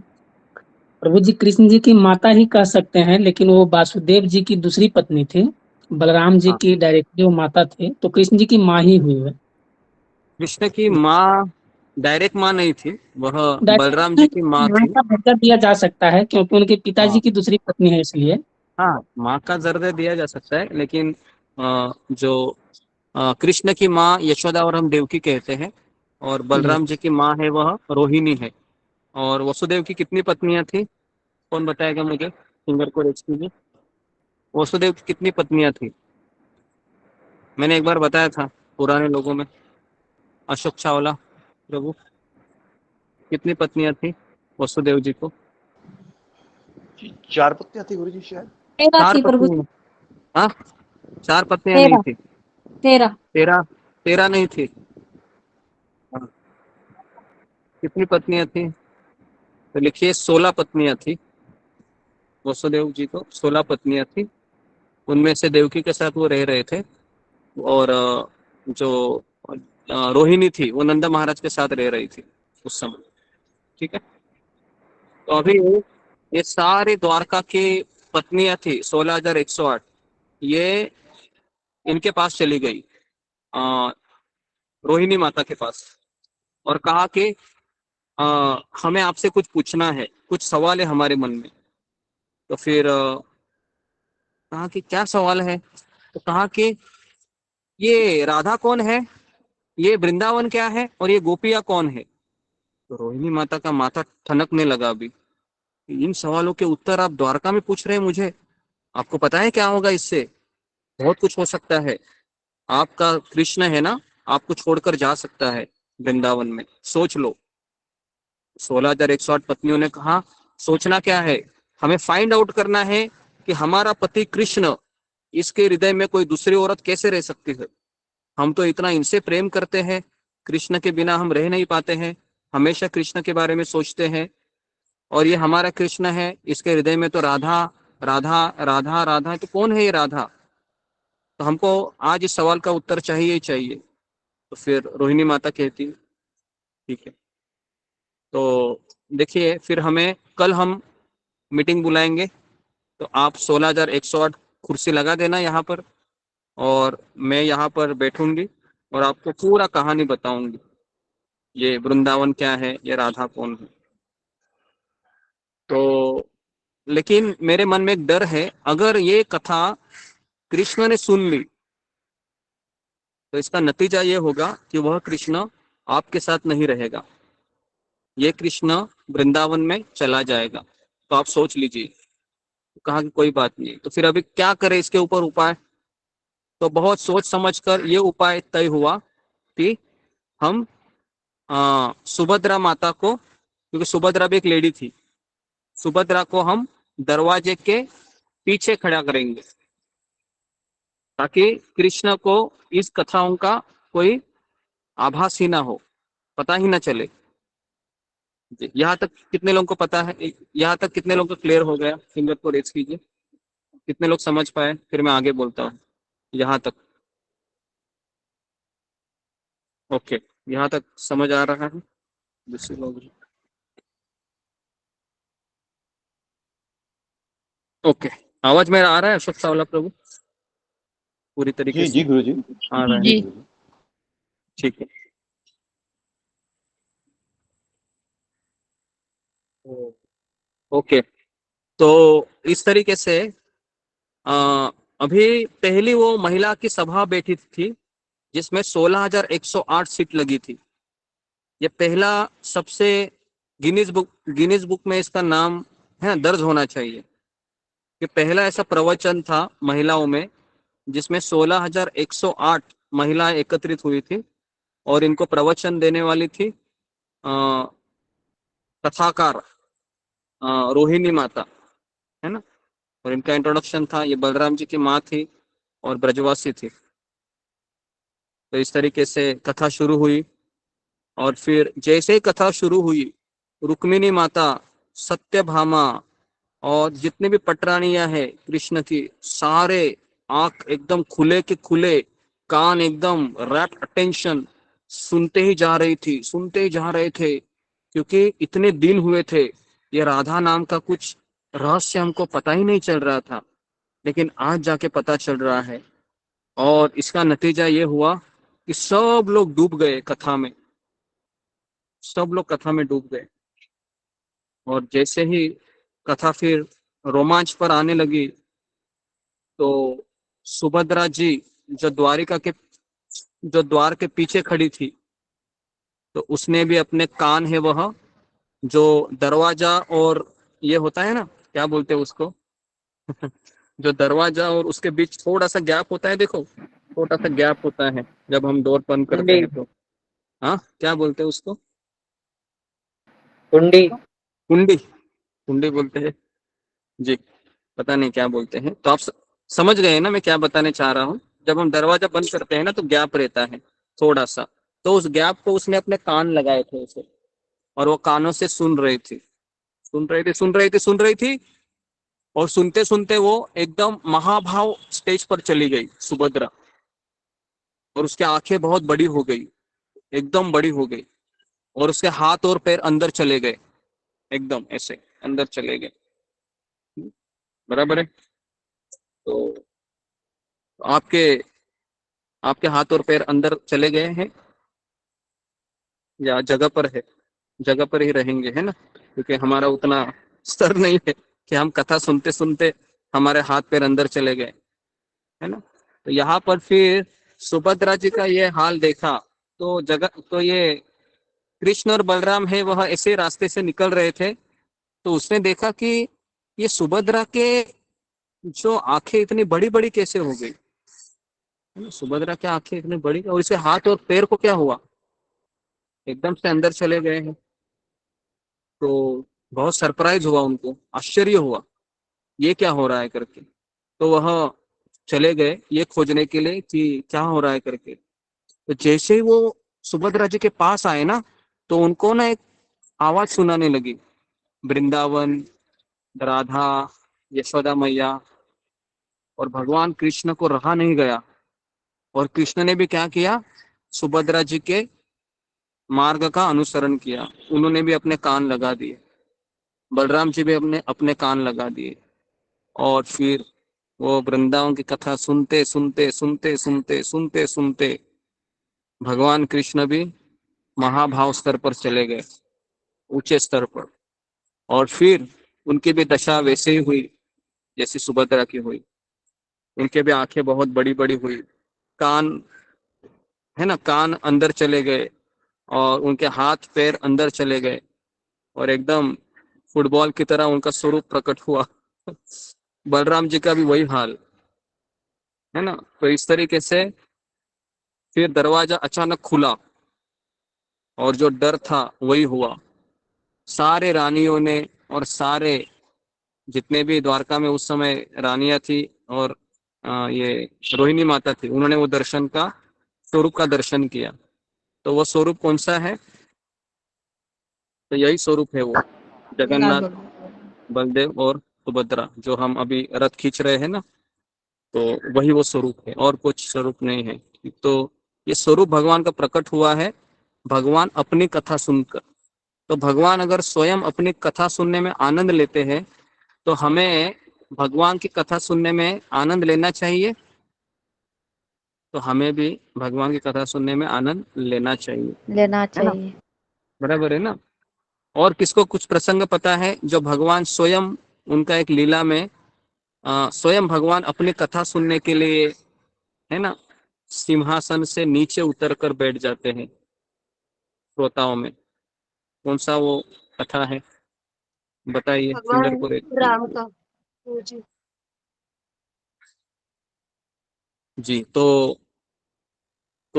प्रभु जी कृष्ण जी की माता ही कह सकते हैं, लेकिन वो वासुदेव जी की दूसरी पत्नी थी। बलराम जी हाँ की डायरेक्टली वो माता थे, तो कृष्ण जी की माँ ही हुई है। कृष्ण की माँ डायरेक्ट माँ नहीं थी, वह बलराम जी की माँ डायरेक्ट माँ थी। का दर्जा दिया जा सकता है क्योंकि उनके पिताजी हाँ की दूसरी पत्नी है, इसलिए। हाँ माँ का दर्जा दिया जा सकता है, लेकिन जो कृष्ण की माँ यशोदा और हम देवकी कहते हैं, और जी बलराम जी की माँ है वह रोहिणी है। और वसुदेव की कितनी पत्नियां थी? कौन बताएगा मुझे? फिंगर को रेज कीजिए। वसुदेव की कितनी पत्नियां थी? मैंने एक बार बताया था पुराने लोगों में। अशोक चावला प्रभु, कितनी पत्नियां थी वसुदेव जी को? जी, 4 पत्नियां थी गुरु जी शायद। 13 चार थी प्रभु पत्नियां? जी। हाँ 4 पत्नियां नहीं 13 थी। 13। 13 नहीं थी। हाँ, कितनी पत्नियां थी? तो लिखिए 16 पत्नियां थी। वसुदेव जी को 16 पत्नियां थी। उनमें से देवकी के साथ वो रह रहे थे, और जो रोहिणी थी वो नंदा महाराज के साथ रह रही थी उस समय। ठीक है। तो अभी ये सारे द्वारका की पत्नियां थी 16,108, ये इनके पास चली गई, अ, रोहिणी माता के पास, और कहा कि हमें आपसे कुछ पूछना है, कुछ सवाल है हमारे मन में। तो फिर कहा कि क्या सवाल है? तो कहा कि ये राधा कौन है, ये वृंदावन क्या है, और ये गोपियां कौन है? तो रोहिणी माता का माथा ठनकने लगा। अभी इन सवालों के उत्तर आप द्वारका में पूछ रहे हैं मुझे? आपको पता है क्या होगा इससे? बहुत कुछ हो सकता है। आपका कृष्ण है ना, आपको छोड़कर जा सकता है वृंदावन में, सोच लो। 16,108 पत्नियों ने कहा सोचना क्या है, हमें फाइंड आउट करना है कि हमारा पति कृष्ण, इसके हृदय में कोई दूसरी औरत कैसे रह सकती है। हम तो इतना इनसे प्रेम करते हैं, कृष्ण के बिना हम रह नहीं पाते हैं, हमेशा कृष्ण के बारे में सोचते हैं। और ये हमारा कृष्ण है, इसके हृदय में तो राधा राधा राधा राधा, तो कौन है ये राधा? तो हमको आज इस सवाल का उत्तर चाहिए ही चाहिए। तो फिर रोहिणी माता कहती ठीक है। तो देखिए फिर हमें कल हम मीटिंग बुलाएंगे, तो आप 16,108 कुर्सी लगा देना यहाँ पर, और मैं यहाँ पर बैठूंगी और आपको पूरा कहानी बताऊंगी, ये वृंदावन क्या है, ये राधा कौन है। तो लेकिन मेरे मन में एक डर है, अगर ये कथा कृष्ण ने सुन ली तो इसका नतीजा ये होगा कि वह कृष्ण आपके साथ नहीं रहेगा, ये कृष्ण वृंदावन में चला जाएगा। तो आप सोच लीजिए। कहा कि कोई बात नहीं, तो फिर अभी क्या करें इसके ऊपर उपाय? तो बहुत सोच समझकर ये उपाय तय हुआ कि हम सुभद्रा माता को, क्योंकि सुभद्रा भी एक लेडी थी, सुभद्रा को हम दरवाजे के पीछे खड़ा करेंगे ताकि कृष्ण को इस कथाओं का कोई आभास ही ना हो, पता ही ना चले। यहाँ तक कितने लोगों को पता है? यहाँ तक कितने लोगों को क्लियर हो गया? फिंगर को रेज कीजिए, कितने लोग समझ पाए? फिर मैं आगे बोलता हूँ। यहाँ तक ओके, यहाँ तक समझ आ रहा है? दूसरे लोग ओके, आवाज मेरा आ रहा है अशोक सावला प्रभु पूरी तरीके जी से? जी गुरुजी, आ रहा है, जी। ठीक है। ओके, तो इस तरीके से अभी पहली वो महिला की सभा बैठी थी जिसमें 16,108 सीट लगी थी। ये पहला सबसे गिनीज बुक में इसका नाम है दर्ज होना चाहिए कि पहला ऐसा प्रवचन था महिलाओं में जिसमें 16,108 महिलाएं एकत्रित हुई थी और इनको प्रवचन देने वाली थी कथाकार रोहिणी माता, है ना। और इनका इंट्रोडक्शन था, ये बलराम जी की माँ थी और ब्रजवासी थी। तो इस तरीके से कथा शुरू हुई और फिर जैसे ही कथा शुरू हुई, रुक्मिणी माता, सत्यभामा और जितने भी पटरानियां हैं कृष्ण की, सारे आंख एकदम खुले के खुले, कान एकदम रैप्ट अटेंशन, सुनते ही जा रही थी, सुनते ही जा रहे थे, क्योंकि इतने दिन हुए थे ये राधा नाम का कुछ रहस्य हमको पता ही नहीं चल रहा था, लेकिन आज जाके पता चल रहा है। और इसका नतीजा ये हुआ कि सब लोग डूब गए कथा में, सब लोग कथा में डूब गए। और जैसे ही कथा फिर रोमांच पर आने लगी तो सुभद्रा जी जो द्वार के पीछे खड़ी थी, तो उसने भी अपने कान है वह जो दरवाजा और ये होता है ना, क्या बोलते हैं उसको जो दरवाजा और उसके बीच थोड़ा सा गैप होता है, देखो छोटा सा गैप होता है जब हम डोर बंद करते हैं तो, हाँ क्या बोलते हैं उसको? कुंडी। कुंडी, कुंडी बोलते हैं जी, पता नहीं क्या बोलते हैं। तो आप समझ गए ना मैं क्या बताने चाह रहा हूँ। जब हम दरवाजा बंद करते हैं ना तो गैप रहता है थोड़ा सा, तो उस गैप को उसने अपने कान लगाए थे उसे, और वो कानों से सुन रही थी, सुन रही थी, सुन रही थी, सुन रही थी। और सुनते सुनते वो एकदम महाभाव स्टेज पर चली गई सुभद्रा, और उसकी आंखें बहुत बड़ी हो गई, एकदम बड़ी हो गई, और उसके हाथ और पैर अंदर चले गए, एकदम ऐसे अंदर चले गए, बराबर है। तो आपके आपके हाथ और पैर अंदर चले गए हैं या जगह पर है? जगह पर ही रहेंगे, है ना, क्योंकि हमारा उतना स्तर नहीं है कि हम कथा सुनते सुनते हमारे हाथ पैर अंदर चले गए, है ना। तो यहाँ पर फिर सुभद्रा जी का ये हाल देखा तो ये कृष्ण और बलराम है वह ऐसे रास्ते से निकल रहे थे, तो उसने देखा कि ये सुभद्रा के जो आंखें इतनी बड़ी बड़ी कैसे हो गई, है ना? सुभद्रा की आंखें इतनी बड़ी, और इसके हाथ और पैर को क्या हुआ, एकदम से अंदर चले गए हैं। तो बहुत सरप्राइज हुआ उनको, आश्चर्य हुआ ये क्या हो रहा है करके। तो वह चले गए ये खोजने के लिए कि क्या हो रहा है करके। तो जैसे ही वो सुभद्रा जी के पास आए ना, तो उनको ना एक आवाज सुनाने लगी, वृंदावन, राधा, यशोदा मैया। और भगवान कृष्ण को रहा नहीं गया, और कृष्ण ने भी क्या किया, सुभद्रा जी के मार्ग का अनुसरण किया, उन्होंने भी अपने कान लगा दिए, बलराम जी भी अपने अपने कान लगा दिए। और फिर वो वृंदावन की कथा सुनते सुनते सुनते सुनते सुनते सुनते भगवान कृष्ण भी महाभाव स्तर पर चले गए, ऊंचे स्तर पर। और फिर उनकी भी दशा वैसे ही हुई जैसी सुभद्रा की हुई, उनके भी आंखें बहुत बड़ी बड़ी हुई, कान है ना, कान अंदर चले गए, और उनके हाथ पैर अंदर चले गए, और एकदम फुटबॉल की तरह उनका स्वरूप प्रकट हुआ बलराम जी का भी वही हाल, है ना। तो इस तरीके से फिर दरवाजा अचानक खुला, और जो डर था वही हुआ। सारे रानियों ने और सारे जितने भी द्वारका में उस समय रानियां थी और ये रोहिणी माता थी, उन्होंने वो दर्शन का स्वरूप का दर्शन किया। तो वो स्वरूप कौन सा है? तो यही स्वरूप है वो जगन्नाथ, बलदेव और सुभद्रा, जो हम अभी रथ खींच रहे हैं ना, तो वही वो स्वरूप है, और कुछ स्वरूप नहीं है। तो ये स्वरूप भगवान का प्रकट हुआ है भगवान अपनी कथा सुनकर। तो भगवान अगर स्वयं अपनी कथा सुनने में आनंद लेते हैं तो हमें भगवान की कथा सुनने में आनंद लेना चाहिए। तो हमें भी भगवान की कथा सुनने में आनंद लेना चाहिए, लेना है ना? चाहिए। बराबर है ना? और किसको कुछ प्रसंग पता है जो भगवान स्वयं उनका एक लीला में स्वयं भगवान अपनी कथा सुनने के लिए, है ना, सिंहासन से नीचे उतर कर बैठ जाते हैं श्रोताओं में? कौन सा वो कथा है बताइए भगवान सुंदरपुर। राम का जी। जी, तो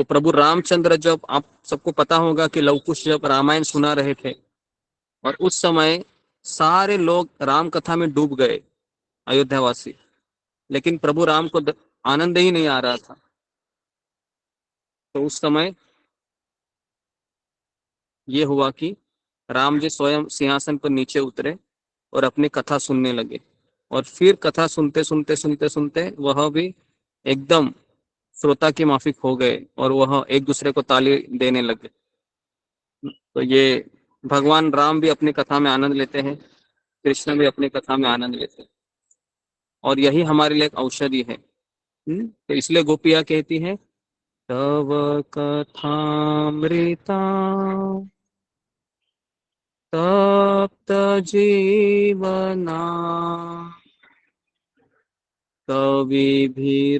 प्रभु रामचंद्र, जब आप सबको पता होगा कि लव कुश जब रामायण सुना रहे थे और उस समय सारे लोग राम कथा में डूब गए, अयोध्यावासी, लेकिन प्रभु राम को आनंद ही नहीं आ रहा था। तो उस समय ये हुआ कि राम जी स्वयं सिंहासन पर नीचे उतरे और अपनी कथा सुनने लगे, और फिर कथा सुनते सुनते सुनते सुनते वह भी एकदम श्रोता की माफिक हो गए और वह एक दूसरे को ताली देने लगे। तो ये भगवान राम भी अपनी कथा में आनंद लेते हैं, कृष्ण भी अपनी कथा में आनंद लेते हैं, और यही हमारे लिए एक औषधि है। तो इसलिए गोपियां कहती हैं, तव कथामृता तप्त जीवना कविभिरीडिता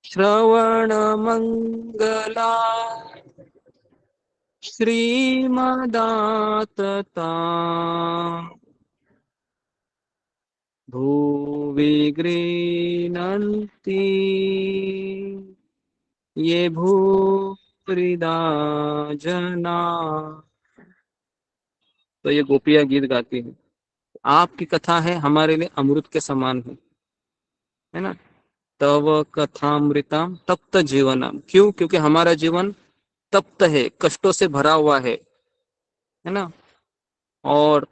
श्रवण मंगला श्रीमदातता भुवि गृह्णन्ति ये भूरिदा जना। तो ये गोपियां गीत गाती हैं। आपकी कथा है हमारे लिए अमृत के समान है ना? तव कथामृतम तप्त जीवनम। क्यों? क्योंकि हमारा जीवन तप्त है, कष्टों से भरा हुआ है ना? और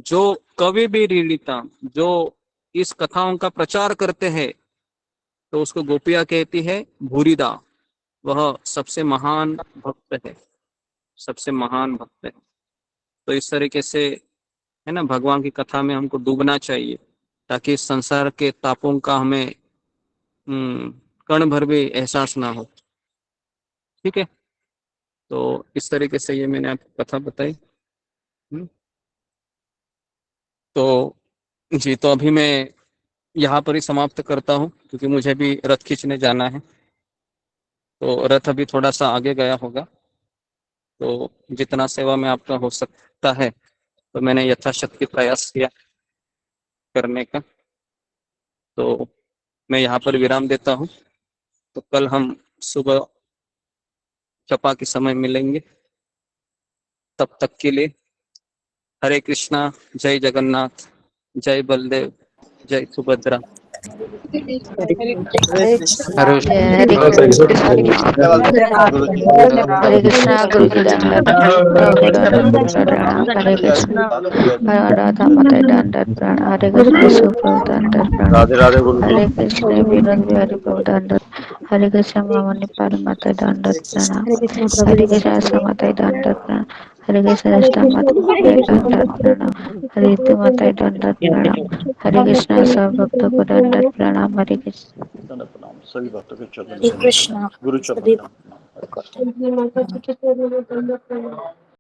जो कवि भी रीडिता, जो इस कथाओं का प्रचार करते हैं, तो उसको गोपियां कहती है भूरिदा, वह सबसे महान भक्त है, सबसे महान भक्त है। तो इस तरीके से, है ना, भगवान की कथा में हमको डूबना चाहिए ताकि इस संसार के तापों का हमें कण भर भी एहसास ना हो। ठीक है, तो इस तरीके से ये मैंने आपको कथा बताई। तो जी, तो अभी मैं यहाँ पर ही समाप्त करता हूँ क्योंकि मुझे भी रथ खींचने जाना है। तो रथ अभी थोड़ा सा आगे गया होगा, तो जितना सेवा में आपका हो सकता है तो मैंने यथाशक्ति प्रयास किया करने का। तो मैं यहाँ पर विराम देता हूँ। तो कल हम सुबह चपा के समय मिलेंगे। तब तक के लिए हरे कृष्णा, जय जगन्नाथ, जय बलदेव, जय सुभद्रा। हरे कृष्णा। हरे हरे कृष्णा। हरे कृष्णा। गुरु जी दंडवत प्रणाम। हरे कृष्णा। राधा माता दंडवत प्रणाम। हरे कृष्ण सुप्रभु दंडवत प्रणाम। राधे राधे गुरु जी। हरे कृष्ण विनोद बिहारी प्रभु दंडवत। हरे कृष्ण मामा नेपाल माता दंडवत प्रणाम। हरे कृष्ण आशा माता दंडवत प्रणाम। हरे कृष्ण अष्टा माता दंडवत प्रणाम। हरे ऋतु माता दंडवत प्रणाम। हरे कृष्ण सब भक्तों को दंडवत प्रणाम। हरे कृष्ण। प्रणाम सभी भक्तों के चरणों हरे में कृष्णा। गुरु सभी चरण प्रणाम।